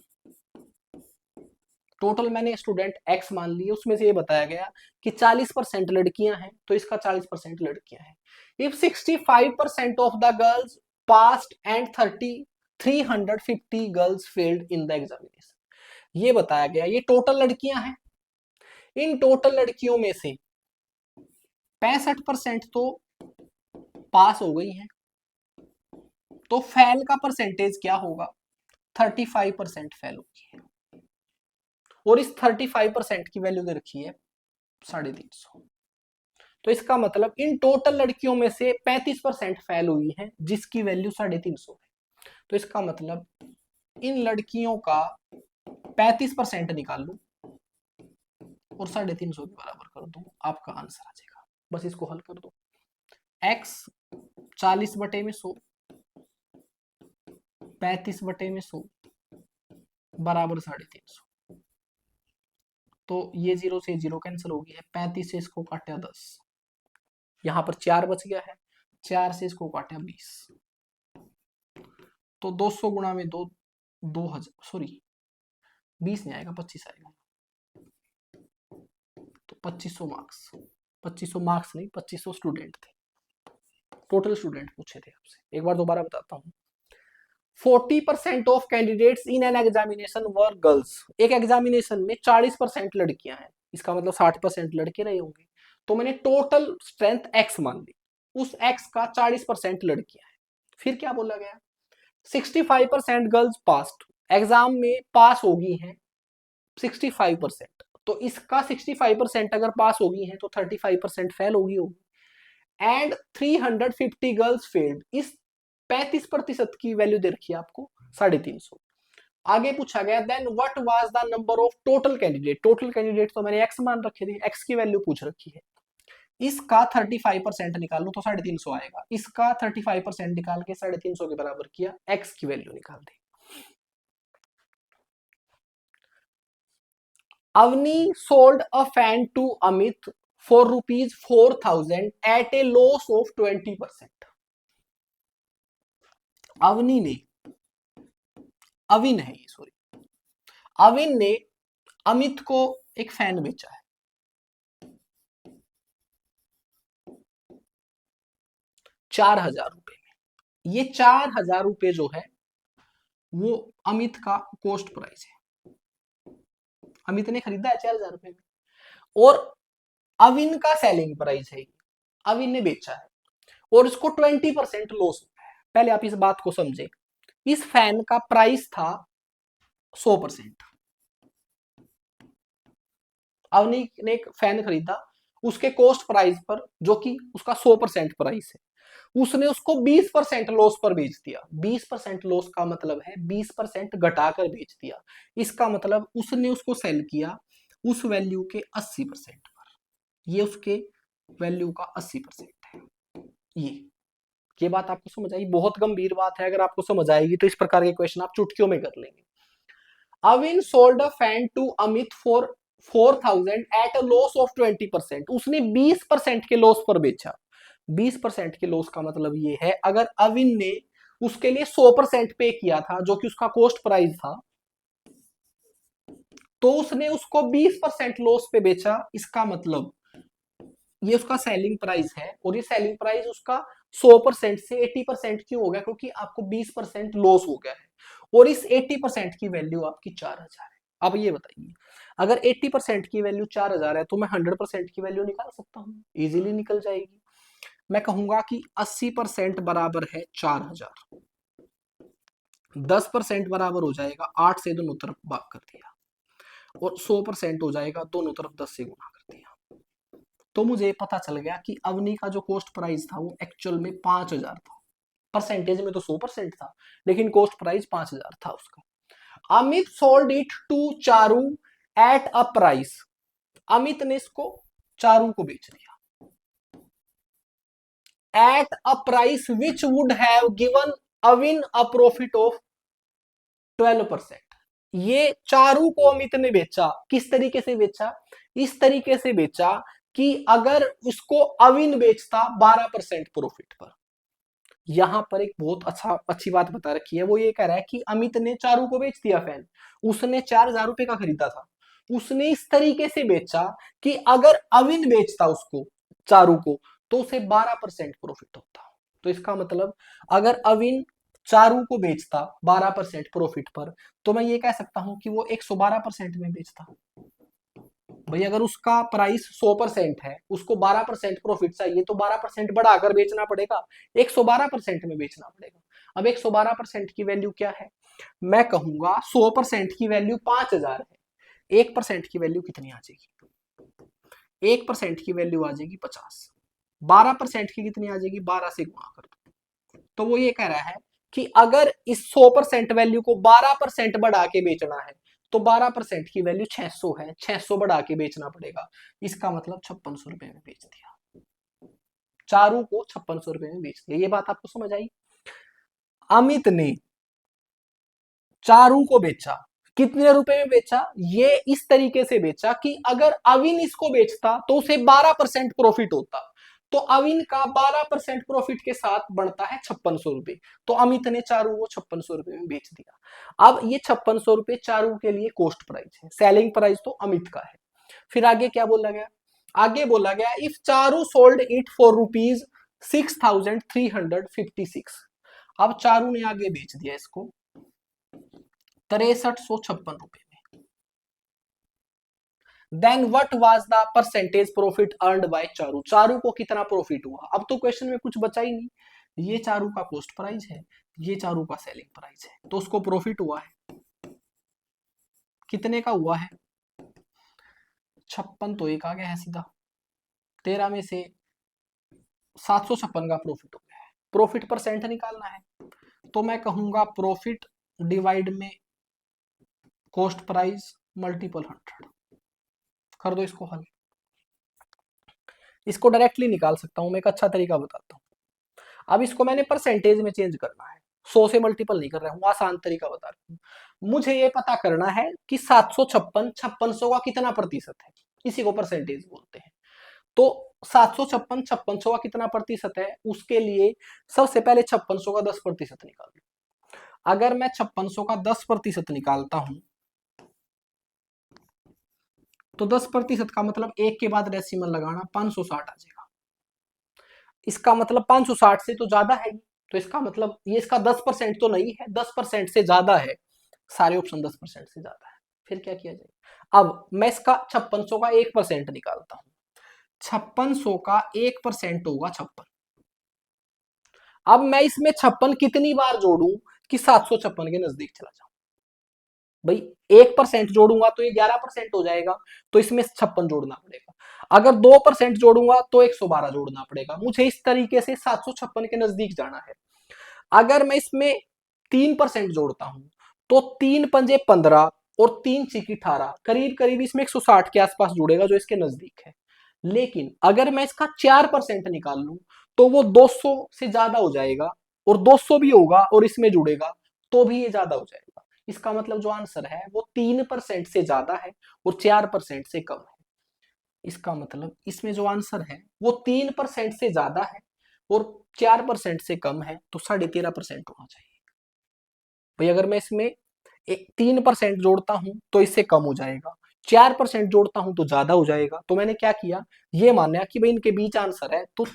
टोटल मैंने स्टूडेंट एक्स मान लिए, उसमें से ये बताया गया कि 40% लड़कियां हैं तो इसका 40% लड़कियां हैं। If 65% of the girls passed and 350 girls failed in the examination. ये बताया गया, ये टोटल लड़कियां हैं। इन टोटल लड़कियों में से 65% तो पास हो गई हैं, तो फेल का परसेंटेज क्या होगा? 35% फेल होगी है, और इस 35% की वैल्यू दे रखी है 350। तो इसका मतलब इन टोटल लड़कियों में से 35% फेल हुई हैं, जिसकी वैल्यू 350 है। तो इसका मतलब इन लड़कियों का 35% निकाल लो और 350 के बराबर कर दो, आपका आंसर आ जाएगा। बस इसको हल कर दो। x 40/100, 35/100 बराबर 350। तो ये 0 से 0 कैंसिल हो गया है। 35 से इसको काटा 10, यहां पर 4 बच गया है। 4 से इसको काटा 20, तो 200 गुणा में 2000, सॉरी 20 नहीं आएगा, 25 आएगा। तो 2500 मार्क्स, 2500 मार्क्स नहीं, 2500 स्टूडेंट थे। टोटल स्टूडेंट पूछे थे आपसे। एक बार दोबारा बताता हूँ। 40% of candidates in an examination were girls. एक एग्जामिनेशन में 40% लड़कियां हैं, इसका मतलब 60% लड़के रहे होंगे। तो मैंने टोटल स्ट्रेंथ एक्स मान ली, उस एक्स का 40% लड़कियां हैं। फिर क्या बोला गया? 65% गर्ल्स पास्ड, एग्जाम में पास होगी हैं 65%, तो इसका 65% अगर पास होगी हैं तो 35% फेल होगी। And 350 girls failed. इस 35% की वैल्यू दे रखी है आपको 350। आगे पूछा गया then what was the number of total candidate. Total candidate तो मैंने एक्स मान रखे थे, एक्स की वैल्यू पूछ रखी है। इसका 35% निकालू तो 350 आएगा। इसका 35% निकाल के 350 के बराबर किया, एक्स की वैल्यू निकाल दी। Avani sold a fan to Amit for ₹4,000 at a loss of 20%। Avani ने, अविन है ये, सॉरी, अविन ने अमित को एक फैन बेचा है 4,000 रुपए में। ये 4,000 रुपए जो है वो अमित का कॉस्ट प्राइस है। अमित ने खरीदा है 4,000 रुपए में, और अविन का सेलिंग प्राइस है, अविन ने बेचा है, और इसको 20% लॉस हुआ है। पहले आप इस बात को समझे, इस फैन का प्राइस था 100%। अवनी ने एक फैन खरीदा उसके कॉस्ट प्राइस पर, जो कि उसका 100% प्राइस है, उसने उसको 20% लॉस पर बेच दिया। 20% लॉस का मतलब है 20% घटाकर बेच दिया। इसका मतलब उसने उसको सेल किया उस वैल्यू के 80% पर। ये उसके वैल्यू का 80% है। ये बात आपको समझ आई? बहुत गंभीर बात है, अगर आपको समझ आएगी तो इस प्रकार के क्वेश्चन आप चुटकियों में कर लेंगे। Avin sold a fan to Amit for 4,000 at a loss of 20%। उसने 20% के लॉस पर बेचा। 20% के लॉस का मतलब ये है, अगर अविन ने उसके लिए 100% पे किया था जो कि उसका कॉस्ट प्राइस था, तो उसने उसको 20% लॉस पे बेचा। इसका मतलब ये उसका सेलिंग प्राइस है, और ये सेलिंग प्राइस उसका 100% से 80% क्यों हो गया? क्योंकि आपको 20% लॉस हो गया है, और इस 80% की वैल्यू आपकी 4,000 है। अब ये बताइए, अगर 80% की वैल्यू 4,000 है तो मैं 100% की वैल्यू निकाल सकता हूँ, इजीली निकल जाएगी। मैं कहूंगा कि 80% बराबर है 4,000, 10% बराबर हो जाएगा 8 से दोनों तरफ भाग कर दिया, और 100% हो जाएगा दोनों तरफ 10 से गुणा कर दिया। तो मुझे पता चल गया कि अवनी का जो कॉस्ट प्राइस था वो एक्चुअल में 5,000 था। परसेंटेज में तो 100% था, लेकिन कॉस्ट प्राइस 5,000 था उसका। Amit sold it to Charu at a price. Amit ने इसको चारू को बेच दिया at a price which would have given Avin a profit of 12%। ये चारू को अमित ने बेचा, किस तरीके से बेचा? इस तरीके से बेचा कि अगर उसको अविन बेचता 12% प्रॉफिट पर। यहां पर एक बहुत अच्छी बात बता रखी है, वो ये कह रहा है कि अमित ने चारू को बेच दिया फैन, उसने 4,000 रुपए का खरीदा था, उसने इस तरीके से बेचा कि अगर अविन बेचता उसको, चारू को, तो उसे 12% प्रॉफिट होता। तो इसका मतलब अगर अविन चारू को बेचता 12% प्रॉफिट पर, तो मैं ये कह सकता हूं कि वो 112% में बेचता। भाई अगर उसका प्राइस 100% है, उसको 12% प्रॉफिट चाहिए, तो 12% बढ़ाकर बेचना पड़ेगा, 112% में बेचना पड़ेगा। अब 112% की वैल्यू क्या है? मैं कहूंगा 100% की वैल्यू 5,000 है। 1% की वैल्यू कितनी आ जाएगी? 1% की वैल्यू आ जाएगी 50। 12% की कितनी आ जाएगी? 12 से गुणा कर दो। तो वो ये कह रहा है कि अगर इस 100% वैल्यू को 12% बढ़ा के बेचना है, तो 12% की वैल्यू 600 है, 600 बढ़ा के बेचना पड़ेगा। इसका मतलब 5,600 रुपए में बेच दिया, चारू को 5,600 रुपए में बेच दिया। ये बात आपको समझ आई? अमित ने चारू को बेचा, कितने रुपए में बेचा? ये इस तरीके से बेचा कि अगर अविन इसको बेचता तो उसे 12% प्रॉफिट होता, तो अविन का 12% प्रॉफिट के साथ बढ़ता है 5,600 रुपए। तो अमित ने चारू को 5,600 रुपए में बेच दिया। अब ये 5,600 रुपए चारू के लिए कॉस्ट प्राइस है, सेलिंग प्राइस तो अमित का है। फिर आगे क्या बोला गया? आगे बोला गया if Charu sold it for ₹6,356। अब चारू ने आगे बेच दिया इसको 6,356 रुपए में। Then what was the percentage profit earned by Charu. Charu को कितना प्रॉफिट हुआ? अब तो क्वेश्चन में कुछ बचा ही नहीं। ये चारू का कॉस्ट प्राइस है, ये चारू का सेलिंग प्राइस है, तो उसको प्रॉफिट हुआ है, कितने का हुआ है? 56 तो एक आ गया है सीधा, 13 में से 756 का प्रॉफिट हो गया है। प्रॉफिट परसेंट निकालना है, तो मैं कहूंगा प्रॉफिट डिवाइड में कॉस्ट प्राइस मल्टीपल 100। कर दो इसको हल। इसको डायरेक्टली निकाल सकता हूं मैं, एक अच्छा तरीका बताता हूं। अब इसको मैंने परसेंटेज में चेंज करना है, 100 से मल्टीपल नहीं कर रहा हूं, आसान तरीका बता रहा हूं। मुझे ये पता करना है कि 756 5600 का कितना प्रतिशत है, इसी को परसेंटेज बोलते हैं। तो 756 5600 का कितना प्रतिशत है, उसके लिए सबसे पहले 5600 का 10% निकाल दो। अगर मैं 5600 का 10% निकालता हूं, तो 10% का मतलब एक के बाद डेसिमल लगाना, 560 आ जाएगा। इसका मतलब 560 से तो ज्यादा है, तो इसका मतलब ये इसका 10% तो नहीं है, 10% से ज्यादा है। सारे ऑप्शन 10% से ज्यादा है। फिर क्या किया जाए? अब मैं इसका 5600 का 1% निकालता हूं। 5600 का 1% होगा 56। अब मैं इसमें 56 कितनी बार जोड़ू कि 756 के नजदीक चला जाऊं? भाई 1% जोड़ूंगा तो ये 11% हो जाएगा, तो इसमें 56 जोड़ना पड़ेगा। अगर 2% जोड़ूंगा तो 112 जोड़ना पड़ेगा। मुझे इस तरीके से 756 के नजदीक जाना है। अगर मैं इसमें 3% जोड़ता हूं, तो 3 पंजे 15 और 3 चीकी 18, करीब करीब इसमें 160 के आसपास जुड़ेगा, जो इसके नजदीक है। लेकिन अगर मैं इसका 4% निकाल लूं, तो वो 200 से ज्यादा हो जाएगा, और 200 भी होगा और इसमें जुड़ेगा तो भी ये ज्यादा हो जाएगा। इसका मतलब जो आंसर है वो 3% से ज्यादा है और 4% से कम है। इसका मतलब इसमें जो आंसर है वो 3% से ज्यादा है और 4% से कम है, तो 13.5% होना चाहिए। भाई अगर मैं इसमें 3% जोड़ता हूं तो इससे कम हो जाएगा, 4% जोड़ता हूं तो ज्यादा हो जाएगा। तो मैंने क्या किया, ये माना कि भाई इनके बीच आंसर है, तो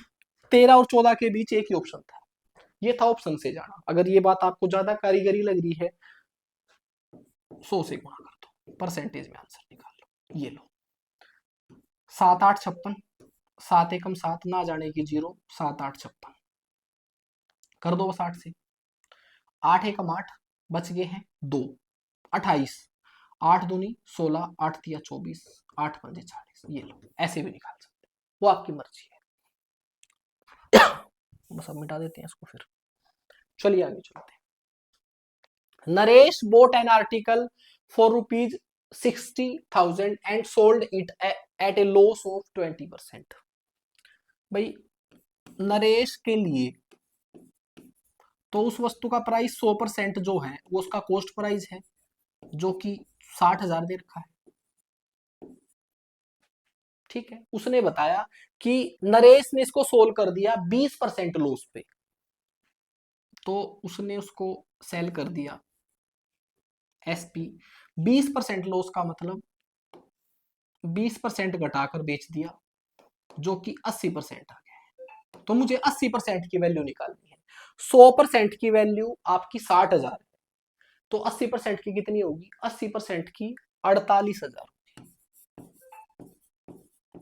13 और 14 के बीच एक ही ऑप्शन था, ये था ऑप्शन से जाना। अगर ये बात आपको ज्यादा कारीगरी लग रही है, 100 से गुणा कर दो, परसेंटेज में आंसर निकाल लो। ये लो 7 8 56, 7 एकम 7, ना जाने की 0, 7 8 56 कर दो बस 8 से। 8 एकम 8, बच गए हैं 2, 28, 8 दूनी 16, 8 तिया 24, 8 पंजे 40। ये लो, ऐसे भी निकाल सकते, वो आपकी मर्जी है। बस अब मिटा देते हैं इसको फिर। चलिए आगे चलते हैं। Naresh boat an article for ₹60,000 and sold it at a loss of 20%। भाई नरेश के लिए तो उस वस्तु का प्राइस 100% जो है वो उसका कॉस्ट प्राइस है, जो कि 60,000 दे रखा है। ठीक है, उसने बताया कि नरेश ने इसको सोल्व कर दिया 20% लॉस पे, तो उसने उसको सेल कर दिया एसपी। 20% लॉस का मतलब 20% घटाकर बेच दिया, जो कि 80% आ गया। तो मुझे 80% की वैल्यू निकालनी है। 100% की वैल्यू आपकी 60,000 है, तो 80% की कितनी होगी? 80% की 48,000।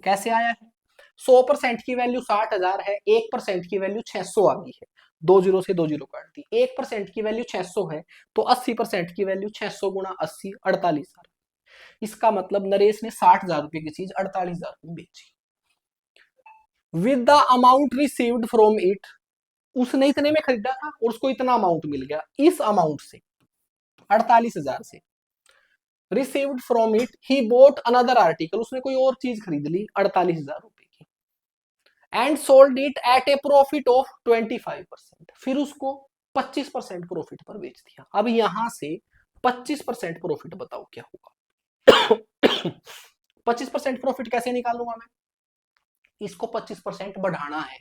कैसे आया है? 100% की वैल्यू 60,000 है, 1% की वैल्यू 600 आ गई है, 2 जीरो से 2 जीरो काट दी। 1% की वैल्यू 600 है, तो 80% की वैल्यू 600 गुणा 80, 48,000। इसका मतलब नरेश ने 60,000 रुपए की चीज 48,000 में बेची। With the amount received from it, उसने इतने में खरीदा था और उसको इतना अमाउंट मिल गया, इस अमाउंट से 48,000 से received from it he boat another article, उसने कोई और चीज खरीद ली 48,000 रुपए की, and sold it at A profit of 25%, फिर उसको 25% प्रॉफिट पर बेच दिया। अब यहां से 25% प्रॉफिट बताओ क्या होगा? 25% प्रॉफिट कैसे निकालूंगा मैं? इसको 25% बढ़ाना है।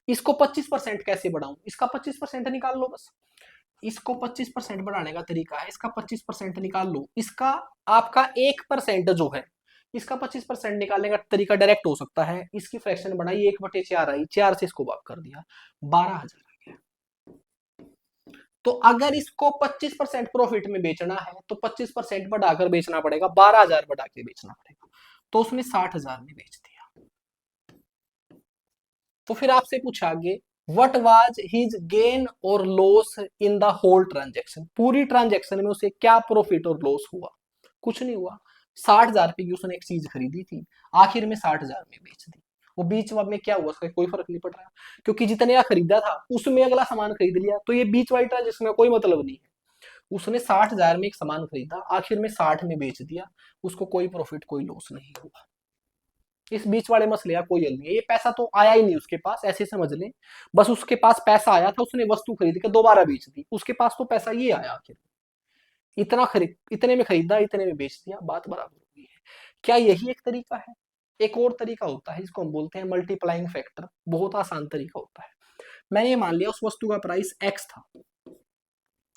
इसको 25% कैसे बढ़ाऊं? इसका 25% निकाल लो बस। इसको 25% बढ़ाने का तरीका है, इसका 25% निकाल लो। इसका आपका 1% जो है, इसका 25% निकालने का तरीका डायरेक्ट हो सकता है। इसकी फ्रैक्शन बढ़ाई, 1/4 आई, 4 से इसको भाग कर दिया, 12,000 आ गया। तो अगर इसको 25% प्रॉफिट में बेचना है तो 25% बढ़ाकर बेचना पड़ेगा, 12,000 बढ़ा के बेचना पड़ेगा। तो उसने 60,000 में बेच दिया। तो फिर आपसे पूछा आगे, व्हाट वाज हिज गेन और loss in the whole transaction, पूरी ट्रांजेक्शन में उसे क्या प्रॉफिट और लॉस हुआ? कुछ नहीं हुआ। 60,000 रुपए की उसने एक चीज खरीदी थी, आखिर में 60,000 में बेच दी। वो बीच में क्या हुआ उसका कोई फर्क नहीं पड़ रहा, क्योंकि जितने का खरीदा था उसमें अगला सामान खरीद लिया, तो ये बीच वाली ट्रांजेक्शन का कोई मतलब नहीं है। उसने 60,000 में एक सामान खरीदा, आखिर में 60 में बेच दिया, उसको कोई प्रॉफिट कोई लॉस नहीं हुआ। इस बीच वाले मसले का कोई हल नहीं है, ये पैसा तो आया ही नहीं उसके पास, ऐसे समझ ले। बस उसके पास पैसा आया था, उसने वस्तु खरीद के दोबारा बेच दी, उसके पास तो पैसा ये आया आखिर। इतना खरीद, इतने में खरीदा, इतने में बेच दिया, बात बराबर हो गई है। क्या यही एक तरीका है? एक और तरीका होता है, जिसको हम बोलते हैं मल्टीप्लाइंग फैक्टर। बहुत आसान तरीका होता है। मैंने ये मान लिया उस वस्तु का प्राइस एक्स था,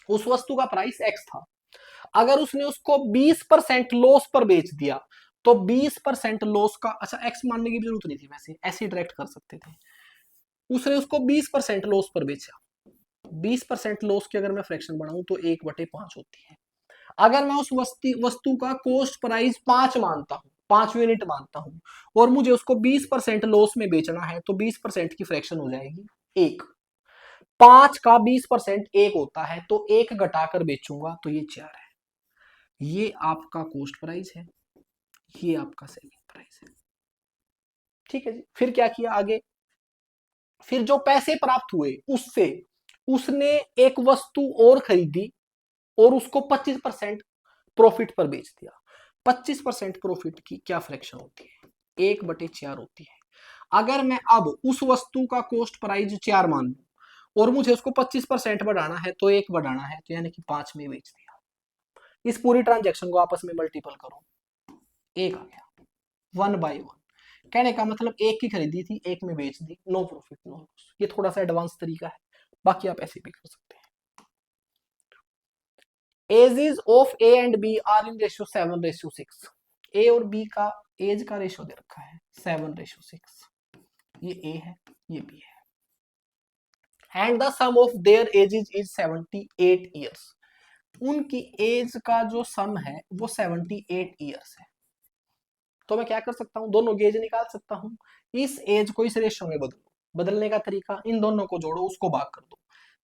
उस वस्तु का प्राइस एक्स था, अगर उसने उसको 20% लॉस पर बेच दिया, तो 20% लॉस का, अच्छा एक्स मानने की जरूरत नहीं थी, वैसे ऐसे डायरेक्ट कर सकते थे। उसने उसको 20% लॉस पर बेचा, 20% लॉस की अगर मैं फ्रैक्शन बनाऊं तो 1/5 होती है। अगर मैं उस वस्तु का कॉस्ट प्राइस 5 मानता हूं, 5 यूनिट मानता हूं, और मुझे उसको 20% लॉस में बेचना है, तो 20% की फ्रैक्शन हो जाएगी 1। 5 का 20% 1 होता है, तो 1 घटाकर बेचूंगा तो ये 4 है। ये आपका कॉस्ट प्राइस है, ये आपका सेलिंग प्राइस है। ठीक है जी। फिर क्या किया आगे? फिर जो पैसे प्राप्त हुए उससे उसने एक वस्तु और खरीदी और उसको 25% प्रॉफिट पर बेच दिया। 25% प्रॉफिट की क्या फ्रैक्शन होती है? 1/4 होती है। अगर मैं अब उस वस्तु का कॉस्ट प्राइस 4 मान लूं और मुझे उसको 25% बढ़ाना है, तो 1 बढ़ाना है, तो यानी कि 5 में बेच दिया। इस पूरी ट्रांजेक्शन को आपस में मल्टीपल करो, 1 आ गया, 1/1। कहने का मतलब एक की खरीदी थी, एक में बेच दी, नो प्रॉफिट नो लॉस। ये थोड़ा सा एडवांस तरीका है, बाकी आप ऐसे भी कर सकते हैं। Ages of A and B are in ratio 7:6। A और बी का एज का रेशियो दे रखा है 7:6। ये ए है, ये बी है, and the sum of their ages is 78 years. उनकी एज का जो सम है वो 78 ईयर्स है। तो मैं क्या कर सकता हूं, दोनों की एज निकाल सकता हूं। इस एज को इस रेशियो में बदलो। बदलने का तरीका, इन दोनों को जोड़ो, उसको भाग कर दो,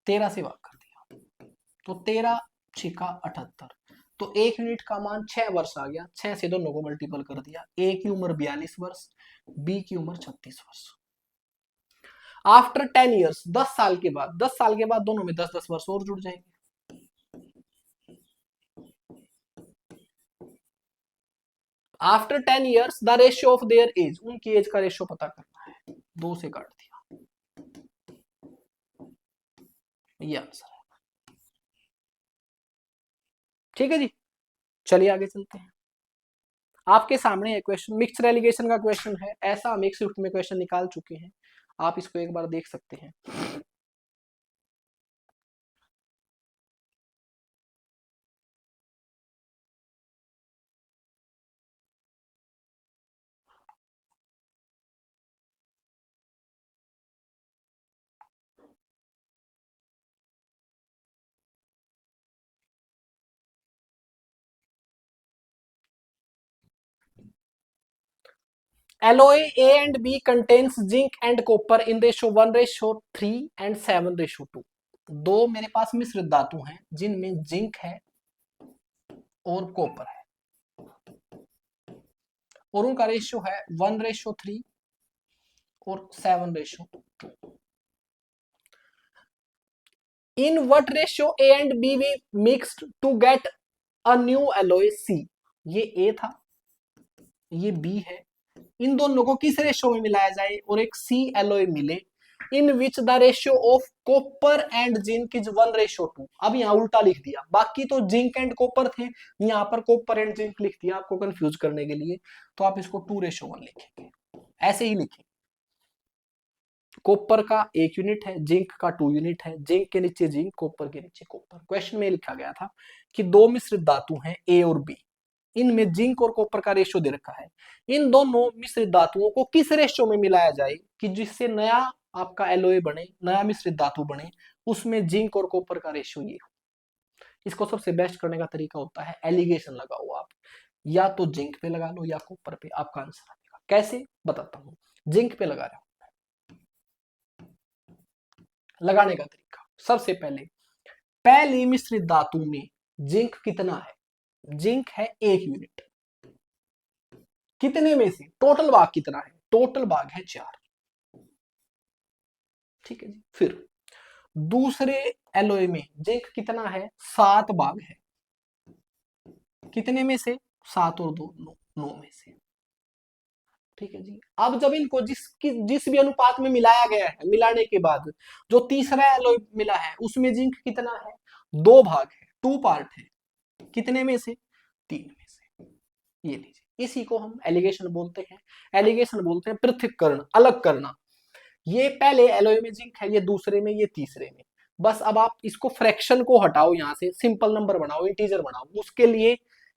13 से भाग कर दिया, तो 13×6 = 78। तो 1 यूनिट का मान 6 वर्ष आ गया, 6 से दोनों को मल्टीपल कर दिया। ए की उम्र 42 वर्ष, बी की उम्र 36 वर्ष। आफ्टर 10 ईयर्स, 10 साल के बाद, 10 साल के बाद दोनों में 10-10 वर्ष और जुड़ जाएंगे। After 10 years the ratio of their age, उनकी एज का रेशियो पता करना है, 2 से काट दिया, ये आंसर है। ठीक है जी, चलिए आगे चलते हैं। आपके सामने एक क्वेश्चन मिक्स्ड एलिगेशन का क्वेश्चन है, ऐसा हम एक शिफ्ट में क्वेश्चन निकाल चुके हैं, आप इसको एक बार देख सकते हैं। Alloy A and B contains zinc and copper in ratio 1:3 and 7:2। दो मेरे पास मिश्रित धातु हैं जिनमें जिंक है और कॉपर है, और उनका रेशियो है 1:3 और 7:2। In what ratio A and B we mixed to get a new alloy C. ये ए था, ये बी है, इन दोनों को किस रेशियो में मिलाया जाए और एक सी एलॉय मिले, in which the ratio of copper and zinc is 1:2। अब यहाँ उल्टा लिख दिया, बाकी तो जिंक एंड कॉपर थे, यहाँ पर कॉपर एंड जिंक लिख दिया आपको कंफ्यूज करने के लिए, तो आप इसको 2:1 लिखेंगे, ऐसे ही लिखें। कॉपर का 1 यूनिट है, जिंक का 2 यूनिट है, जिंक के नीचे जिंक, कॉपर के नीचे कॉपर। क्वेश्चन में लिखा गया था कि दो मिश्रित धातु हैं ए और बी, इनमें जिंक और कॉपर का रेशियो दे रखा है, इन दोनों मिश्रित धातुओं को किस रेशियो में मिलाया जाए कि जिससे नया आपका एलॉय बने, नया मिश्रित धातु बने, उसमें जिंक और कॉपर का रेशियो ये हो। इसको सबसे बेस्ट करने का तरीका होता है एलिगेशन लगाओ आप, या तो जिंक पे लगा लो या कॉपर पे, आपका आंसर आएगा। कैसे बताता हूं, जिंक पे लगा रहा हूं। लगाने का तरीका, सबसे पहले पहली मिश्रित धातु में जिंक कितना है? जिंक है 1 यूनिट, कितने में से, टोटल भाग कितना है? टोटल भाग है 4। ठीक है जी। फिर दूसरे एलओए में जिंक कितना है, 7 भाग है। कितने में से, 7 और 2 9 में से। ठीक है जी। अब जब इनको जिस भी अनुपात में मिलाया गया है, मिलाने के बाद जो तीसरा एलॉय मिला है उसमें जिंक कितना है, 2 भाग है, 2 पार्ट है। कितने में से, 3 में से। ये लीजिए, इसी को हम एलिगेशन बोलते हैं। एलिगेशन बोलते हैं पृथक्करण, अलग करना। ये पहले एलॉय में जिंक है, ये दूसरे में, ये तीसरे में। बस अब आप इसको फ्रैक्शन को हटाओ, यहां से सिंपल नंबर बनाओ, इंटीजर बनाओ। उसके लिए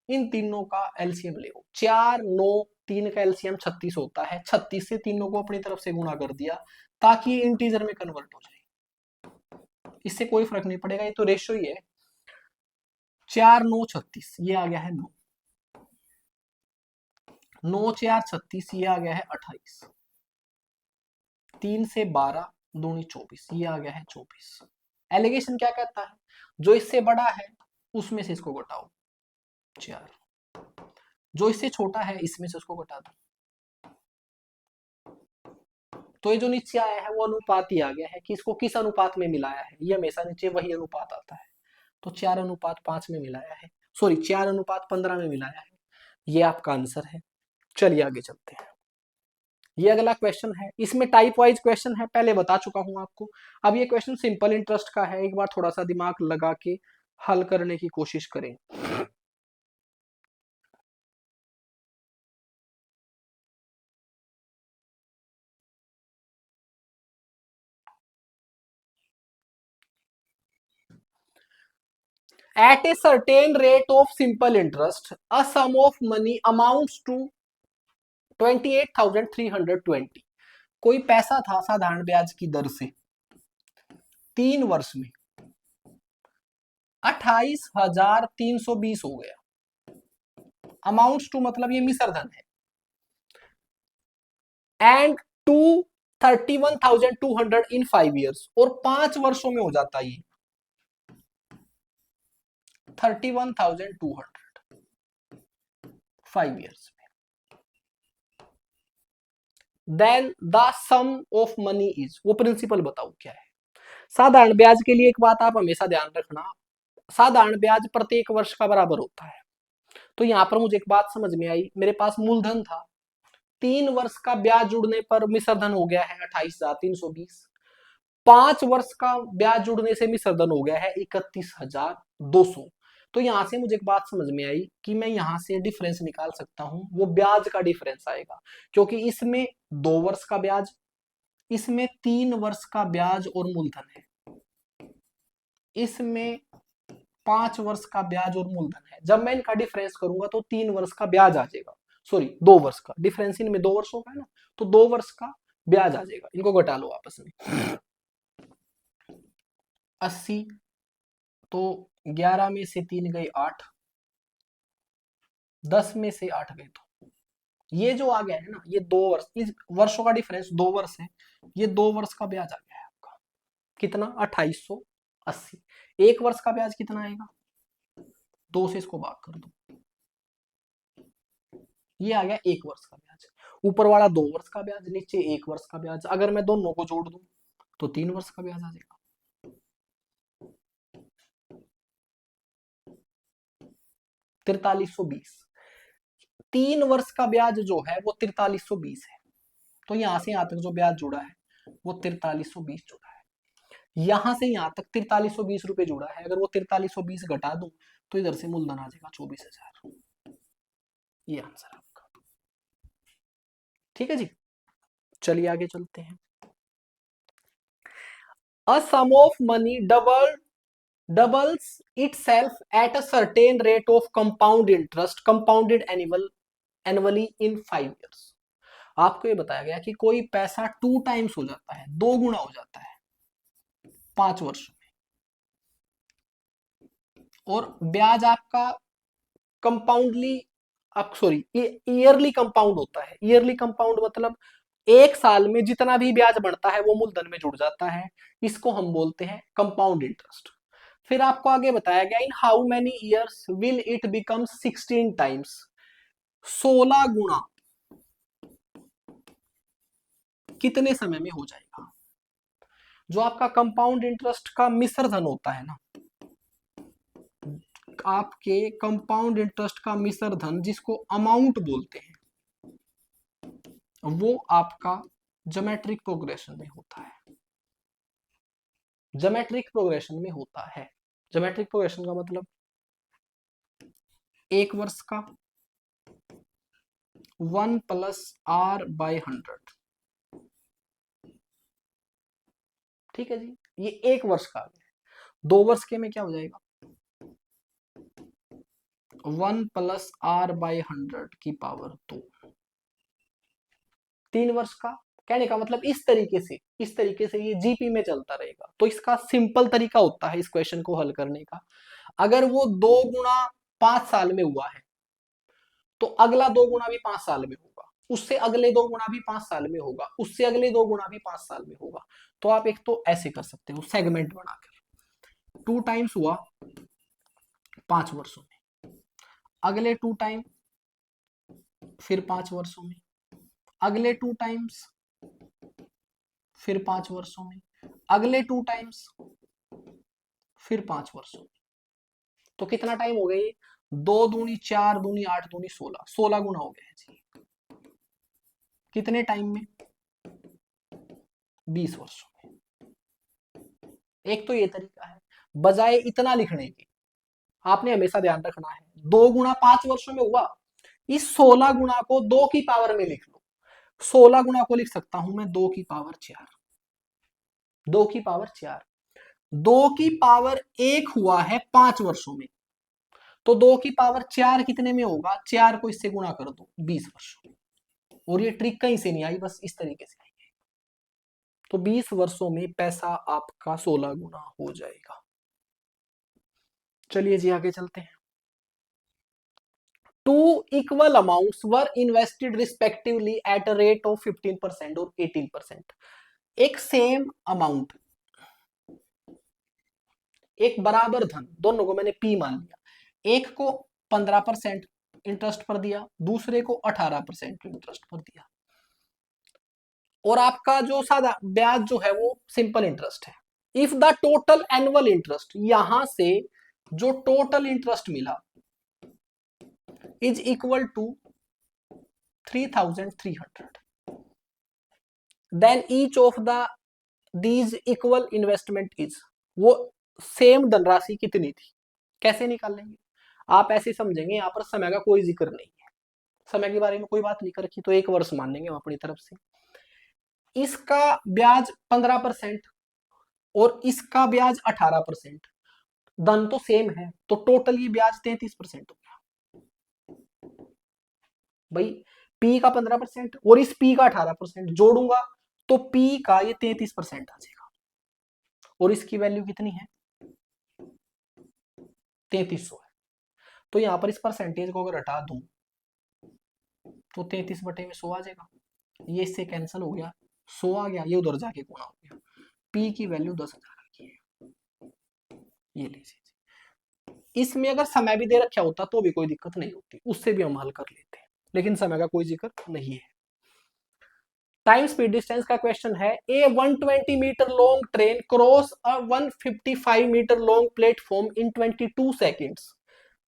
इन तीनों का एलसीएम ले, 4 9 3 का एलसीएम 36 होता है। 36 से तीनों को अपनी तरफ से गुणा कर दिया ताकि ये इंटीजर में कन्वर्ट हो जाए। इससे कोई फर्क नहीं पड़ेगा, ये तो रेशियो ही है। 4 9 36, ये आ गया है 9। 9 4 36, ये आ गया है 28। 3 से 12 दूनी 24, ये आ गया है 24। एलिगेशन क्या कहता है, जो इससे बड़ा है उसमें से इसको घटाओ 4, जो इससे छोटा है इसमें से उसको घटा दो। तो ये जो नीचे आया है वो अनुपात ही आ गया है कि इसको किस अनुपात में मिलाया है। ये हमेशा नीचे वही अनुपात आता है। तो 4:5 में मिलाया है, सॉरी 4:15 में मिलाया है। ये आपका आंसर है। चलिए आगे चलते हैं। ये अगला क्वेश्चन है, इसमें टाइप वाइज क्वेश्चन है, पहले बता चुका हूं आपको। अब ये क्वेश्चन सिंपल इंटरेस्ट का है, एक बार थोड़ा सा दिमाग लगा के हल करने की कोशिश करें। At a certain rate of simple interest, a sum of money amounts to 28,320। कोई पैसा था साधारण ब्याज की दर से 3 वर्ष में 28,320 हो गया। अमाउंट्स टू मतलब ये मिश्र धन है। एंड टू 31,200 इन 5 ईयर्स, और 5 वर्षों में हो जाता है ये 31,200 5 ईयर्स में। Then the sum of money is, वो प्रिंसिपल बताओ क्या है। साधारण ब्याज के लिए एक बात आप हमेशा ध्यान रखना, साधारण ब्याज प्रत्येक वर्ष का बराबर होता है। तो यहां पर मुझे एक बात समझ में आई, मेरे पास मूलधन था, 3 वर्ष का ब्याज जुड़ने पर मिश्र धन हो गया है 28,320। 5 वर्ष का ब्याज जुड़ने से मिश्र धन हो गया है 31,200। तो यहां से मुझे एक बात समझ में आई कि मैं यहां से डिफरेंस निकाल सकता हूं, वो ब्याज का डिफरेंस आएगा। क्योंकि इसमें 2 वर्ष का ब्याज, इसमें 3 वर्ष का ब्याज और मूलधन है, इसमें 5 वर्ष का ब्याज और मूलधन है। जब मैं इनका डिफरेंस करूंगा तो 3 वर्ष का ब्याज आ जाएगा, सॉरी 2 वर्ष का डिफरेंस, इनमें 2 वर्ष होगा ना, तो 2 वर्ष का ब्याज आ जाएगा। इनको घटा लो आपस में। 80, तो 11 में से 3 गए 8, 10 में से 8 गए, तो ये जो आ गया है ना, ये 2 वर्ष, इस वर्षों का डिफरेंस 2 वर्ष है, ये 2 वर्ष का ब्याज आ गया है आपका। कितना, 2880। 1 वर्ष का ब्याज कितना आएगा, 2 से इसको भाग कर दो, ये आ गया 1 वर्ष का ब्याज। ऊपर वाला 2 वर्ष का ब्याज, नीचे 1 वर्ष का ब्याज। अगर मैं दोनों को जोड़ दूं तो 3 वर्ष का ब्याज आ जाएगा। 4320। 3 वर्ष का ब्याज जो है वो 4320 है। तो यहां से यहां तक जो ब्याज जुड़ा है वो 4320 जुड़ा है। यहां से यहां तक 4320 रुपए जुड़ा है। अगर वो 4320 घटा दूं तो इधर से मूलधन आ जाएगा 24,000। ये आंसर आपका। ठीक है जी, चलिए आगे चलते हैं। A sum of money doubles itself at a certain rate of compound interest compounded annually in 5 years। आपको ये बताया गया कि कोई पैसा 2 टाइम्स हो जाता है, 2 गुना हो जाता है 5 वर्ष में, और ब्याज आपका कंपाउंडली, आप सॉरी ईयरली कंपाउंड होता है। ईयरली कंपाउंड मतलब एक साल में जितना भी ब्याज बढ़ता है वो मूलधन में जुड़ जाता है। इसको हम बोलते हैं कंपाउंड इंटरेस्ट। फिर आपको आगे बताया गया, इन how many years will it become 16 times, 16 गुना कितने समय में हो जाएगा। जो आपका कंपाउंड इंटरेस्ट का मिश्र धन होता है ना, आपके कंपाउंड इंटरेस्ट का मिश्र धन जिसको अमाउंट बोलते हैं, वो आपका ज्योमेट्रिक प्रोग्रेशन में होता है। ज्योमेट्रिक प्रोग्रेशन में होता है। ज्योमेट्रिक प्रोग्रेशन का मतलब 1 वर्ष का 1 + r/100, ठीक है जी, ये 1 वर्ष का आ गया। 2 वर्ष के में क्या हो जाएगा, 1 + r/100 की पावर 2। 3 वर्ष का, कहने का मतलब इस तरीके से ये जीपी में चलता रहेगा। तो इसका सिंपल तरीका होता है इस क्वेश्चन को हल करने का, अगर वो 2 गुना 5 साल में हुआ है तो अगला 2 गुना भी 5 साल में होगा, उससे अगले 2 गुना भी 5 साल में होगा, उससे अगले 2 गुना भी 5 साल में होगा। तो आप एक तो ऐसे कर सकते हो सेगमेंट बनाकर, 2 टाइम्स हुआ 5 वर्षों में, अगले 2 टाइम फिर 5 वर्षों में, अगले 2 टाइम्स फिर 5 वर्षों में, अगले 2 टाइम्स फिर 5 वर्षों में। तो कितना टाइम हो गया ये, 2 दूनी 4 दूनी 8 दूनी 16, 16 गुना हो गया है जी। कितने टाइम में, 20 वर्षों में। एक तो ये तरीका है, बजाय इतना लिखने के आपने हमेशा ध्यान रखना है 2 गुना 5 वर्षों में हुआ, इस 16 गुना को 2 की पावर में लिख लो। 16 गुना को लिख सकता हूं मैं 2 की पावर 4, 2 की पावर 4, 2 की पावर 1 हुआ है 5 वर्षों में, तो 2 की पावर 4 कितने में होगा, 4 को इससे गुणा कर दो 20 वर्षों में। और ये ट्रिक कहीं से नहीं आई, बस इस तरीके से आई है। तो 20 वर्षों में पैसा आपका 16 गुना हो जाएगा। चलिए जी आगे चलते हैं। 2 equal amounts were invested respectively at a rate of 15% और 18%। एक सेम अमाउंट, एक बराबर धन, दोनों को मैंने पी मान लिया, एक को 15% इंटरेस्ट पर दिया, दूसरे को 18% इंटरेस्ट पर दिया, और आपका जो सादा ब्याज जो है वो सिंपल इंटरेस्ट है। If the total annual interest, यहां से जो टोटल इंटरेस्ट मिला is equal to 3,300, then each of the these equal investment is, वो सेम धनराशि कितनी थी, कैसे निकाल लेंगे आप, ऐसे समझेंगे यहां पर समय का कोई जिक्र नहीं है, समय के बारे में कोई बात नहीं कर रखी, तो 1 वर्ष मान लेंगे हम अपनी तरफ से। इसका ब्याज 15% और इसका ब्याज 18%, धन तो सेम है, तो टोटल ये ब्याज 33% हो गया भाई। पी का 15% और इस पी का 18% जोड़ूंगा तो पी का ये 33% आ जाएगा, और इसकी वैल्यू कितनी है, 3300 है। तो यहां पर इस परसेंटेज को अगर हटा दूं तो 33/100 आ जाएगा, ये इससे कैंसिल हो गया, 100 आ गया, ये उधर जाके गुणा हो गया। पी की वैल्यू 10,000 की है, ये लीजिए। इसमें अगर समय भी दे रखा होता तो भी कोई दिक्कत नहीं होती, उससे भी हम हल कर लेते हैं, लेकिन समय का कोई जिक्र नहीं है। टाइम स्पीड डिस्टेंस का क्वेश्चन है, a 120 metre long train cross a 155 metre long platform in 22 seconds,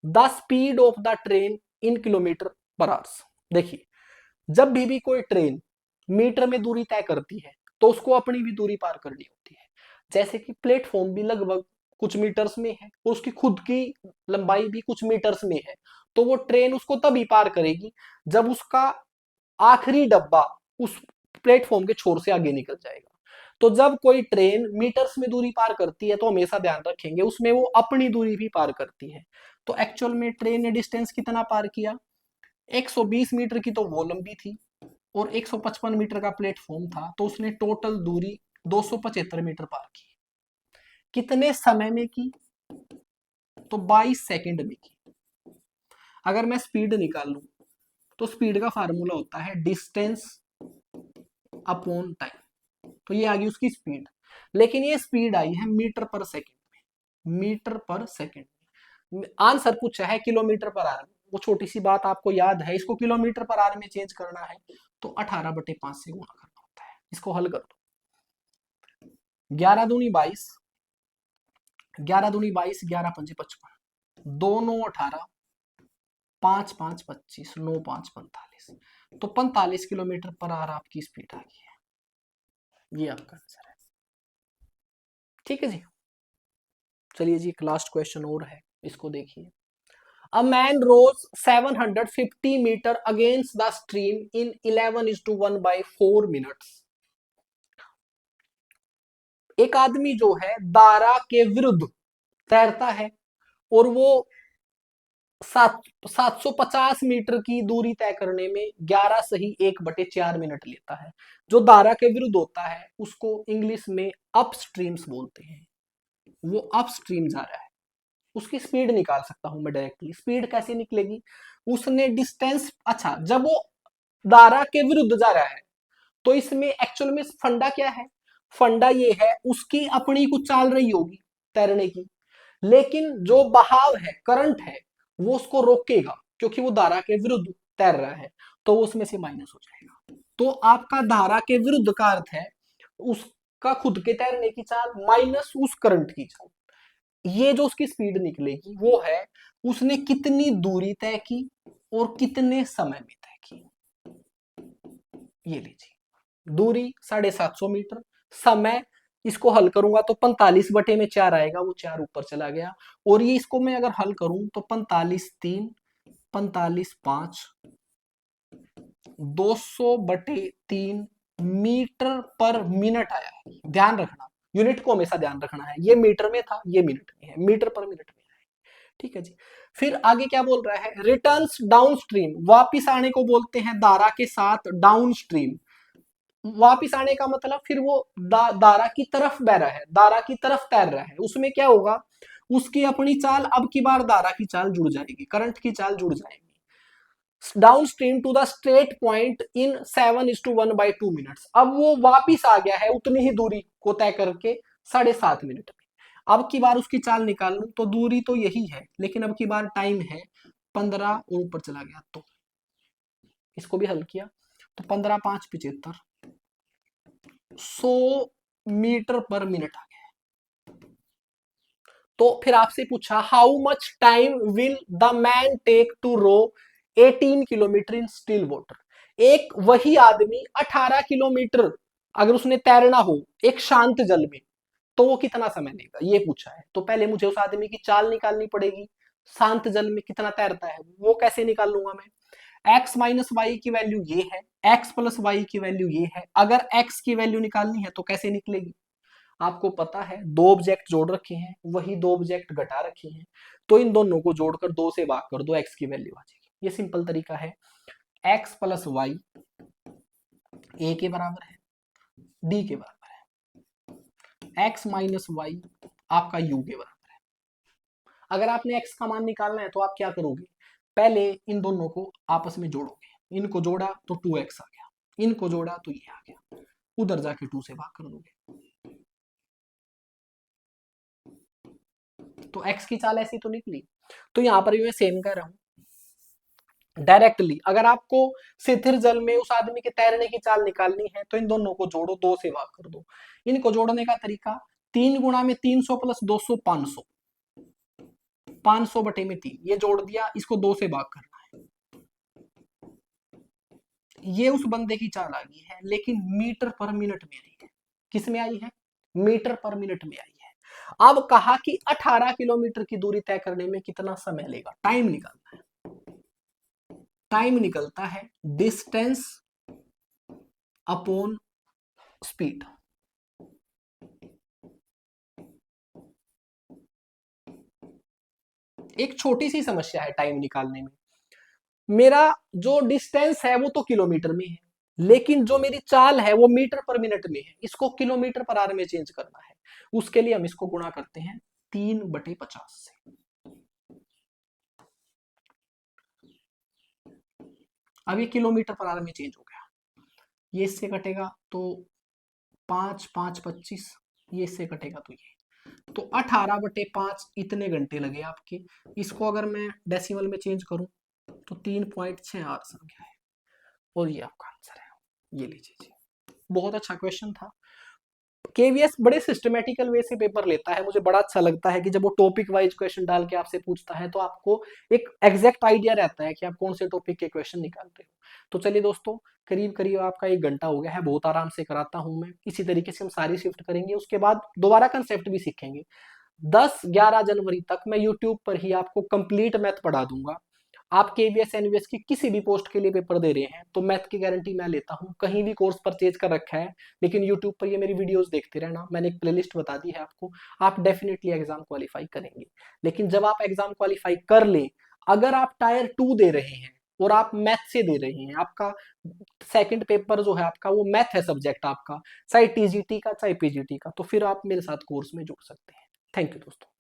the speed of the train in kilometre per hours. देखिए, जब भी कोई ट्रेन मीटर में दूरी तय करती है तो उसको अपनी भी दूरी पार करनी होती है। जैसे कि प्लेटफॉर्म भी लगभग कुछ मीटर्स में है और उसकी खुद की लंबाई भी कुछ मीटर्स में है, तो वो ट्रेन उसको तभी पार करेगी जब उसका आखिरी डब्बा उस प्लेटफॉर्म के छोर से आगे निकल जाएगा। तो जब कोई ट्रेन मीटर्स में दूरी पार करती है तो हमेशा ध्यान रखेंगे उसमें वो अपनी दूरी भी पार करती है। तो एक्चुअल में ट्रेन ने डिस्टेंस कितना पार किया, 120 मीटर की तो वो लंबी थी और 155 मीटर का प्लेटफॉर्म था, तो उसने टोटल दूरी 275 मीटर पार की। कितने समय में की, तो 22 सेकंड में की। अगर मैं स्पीड निकालूं तो स्पीड का फार्मूला होता है डिस्टेंस अपॉन टाइम, तो ये आ गई उसकी स्पीड, लेकिन ये स्पीड आई है मीटर पर सेकंड में, मीटर पर सेकंड में। आंसर पूछा है किलोमीटर पर आवर में, वो छोटी सी बात आपको याद है, इसको किलोमीटर पर आवर में चेंज करना है तो 18/5 से गुणा करना होता है, इसको हल कर दो। 11 दूनी 22, 11 दूनी 22, 11 पंजे 55, 2 9 18, 5 5 25, 9 5 45, तो 45 किलोमीटर पर आवर आपकी स्पीड आ गई है। ये आपका आंसर है। ठीक है जी। चलिए जी, एक लास्ट क्वेश्चन और है, इसको देखिए। A man rose 750 meter against the stream in 11:1/4 minutes. एक आदमी जो है धारा के विरुद्ध तैरता है और वो 750 मीटर की दूरी तय करने में 11 सही 1/4 मिनट लेता है। जो धारा के विरुद्ध होता है उसको इंग्लिश में अपस्ट्रीम्स बोलते हैं। वो अपस्ट्रीम जा रहा है, उसकी स्पीड निकाल सकता हूं मैं डायरेक्टली। स्पीड कैसे निकलेगी? उसने डिस्टेंस, अच्छा जब वो धारा के विरुद्ध जा रहा है तो इसमें एक्चुअल में फंडा क्या है? फंडा ये है उसकी अपनी कुछ चाल रही होगी तैरने की, लेकिन जो बहाव है, करंट है, वो उसको रोकेगा क्योंकि वो धारा के विरुद्ध तैर रहा है, तो उसमें से माइनस हो जाएगा। तो आपका धारा के विरुद्ध का अर्थ है उसका खुद के तैरने की चाल माइनस उस करंट की चाल। ये जो उसकी स्पीड निकलेगी वो है उसने कितनी दूरी तय की और कितने समय में तय की। ये लीजिए, दूरी 750 मीटर, समय इसको हल करूंगा तो 45/4 आएगा, वो 4 ऊपर चला गया। और ये इसको मैं अगर हल करूं तो 45/3, 45/5, 200/3 मीटर पर मिनट आया है। ध्यान रखना, यूनिट को हमेशा ध्यान रखना है। ये मीटर में था, ये मिनट में है, मीटर पर मिनट में है। ठीक है जी। फिर आगे क्या बोल रहा है? रिटर्न्स डाउन स्ट्रीम, वापिस आने को बोलते हैं धारा के साथ डाउन स्ट्रीम। वापिस आने का मतलब फिर वो दारा की तरफ बह रहा है, दारा की तरफ तैर रहा है। उसमें क्या होगा? उसकी अपनी चाल अब की बार दारा की चाल जुड़ जाएगी, करंट की चाल जुड़ जाएगी। Downstream to the straight point in 7:1/2 minutes. अब वो वापिस आ गया है उतनी ही दूरी को तय करके 7.5 मिनट में। अब की बार उसकी चाल निकाल लूं तो दूरी तो यही है, लेकिन अब की बार टाइम है 15 और ऊपर चला गया, तो इसको भी हल किया तो 15 5 75, 100 मीटर पर मिनट आ गया। तो फिर आपसे पूछा how much time will the man take to row 18 kilometre in still water. एक वही आदमी 18 किलोमीटर अगर उसने तैरना हो एक शांत जल में तो वो कितना समय लेगा, ये पूछा है। तो पहले मुझे उस आदमी की चाल निकालनी पड़ेगी, शांत जल में कितना तैरता है वो कैसे निकाल लूंगा मैं? x माइनस वाई की वैल्यू ये है, x प्लस वाई की वैल्यू ये है। अगर x की वैल्यू निकालनी है तो कैसे निकलेगी? आपको पता है दो ऑब्जेक्ट जोड़ रखे हैं, वही दो ऑब्जेक्ट घटा रखे हैं, तो इन दोनों को जोड़कर 2 से भाग कर दो, x की वैल्यू आ जाएगी। ये सिंपल तरीका है। x प्लस वाई ए के बराबर है, डी के बराबर है, x माइनस वाई आपका u के बराबर है। अगर आपने x का मान निकालना है तो आप क्या करोगे? पहले इन दोनों को आपस में जोड़ोगे, इनको जोड़ा तो 2x आ गया, इनको जोड़ा तो ये आ गया, उधर जाके 2 से भाग कर दोगे तो x की चाल ऐसी तो निकली। तो यहां पर भी मैं सेम कर रहा हूं डायरेक्टली। अगर आपको स्थिर जल में उस आदमी के तैरने की चाल निकालनी है तो इन दोनों को जोड़ो, 2 से भाग कर दो। इनको जोड़ने का तरीका 3 गुणा में 300 प्लस 200 500, 500/3 ये जोड़ दिया, इसको 2 से भाग करना है। ये उस बंदे की चाल आ गई है, लेकिन मीटर पर मिनट में आई है। किस में आई है? मीटर पर मिनट में आई है। अब कहा कि 18 किलोमीटर की दूरी तय करने में कितना समय लेगा, टाइम निकालना है। टाइम निकलता है डिस्टेंस अपॉन स्पीड। एक छोटी सी समस्या है टाइम निकालने में। मेरा जो डिस्टेंस है वो तो किलोमीटर में है, लेकिन जो मेरी चाल है वो मीटर पर मिनट में है। इसको किलोमीटर पर आवर में चेंज करना है, उसके लिए हम इसको गुणा करते हैं 3/50 से। अब ये किलोमीटर पर आवर में चेंज हो गया, ये इससे कटेगा तो 5 5 25, ये इससे कटेगा तो ये, तो 18/5 इतने घंटे लगे आपके। इसको अगर मैं डेसिमल में चेंज करूं तो 3.68 संख्या है और ये आपका आंसर है। ये लीजिए जी। बहुत अच्छा क्वेश्चन था। केवीएस बड़े सिस्टमेटिकल वे से पेपर लेता है, मुझे बड़ा अच्छा लगता है कि जब वो टॉपिक वाइज क्वेश्चन डाल के आपसे पूछता है तो आपको एक एग्जैक्ट आइडिया रहता है कि आप कौन से टॉपिक के क्वेश्चन निकाल रहे हो। तो चलिए दोस्तों, करीब करीब आपका 1 घंटा हो गया है, बहुत आराम से कराता हूं मैं। इसी तरीके से हम सारी शिफ्ट करेंगे, उसके बाद दोबारा कंसेप्ट भी सीखेंगे। 10-11 जनवरी तक मैं यूट्यूब पर ही आपको कंप्लीट मैथ पढ़ा दूंगा। आप केवीएस एनवीएस की किसी भी पोस्ट के लिए पेपर दे रहे हैं तो मैथ की गारंटी मैं लेता हूं। कहीं भी कोर्स परचेज कर रखा है, लेकिन यूट्यूब पर ये मेरी वीडियोस देखते रहना, मैंने एक प्लेलिस्ट बता दी है आपको, आप डेफिनेटली एग्जाम क्वालिफाई करेंगे। लेकिन जब आप एग्जाम क्वालिफाई कर लें, अगर आप टायर 2 दे रहे हैं और आप मैथ से दे रहे हैं, आपका सेकंड पेपर जो है आपका वो मैथ है सब्जेक्ट आपका, चाहे टीजीटी का चाहे पीजीटी का, तो फिर आप मेरे साथ कोर्स में जुड़ सकते हैं। थैंक यू दोस्तों।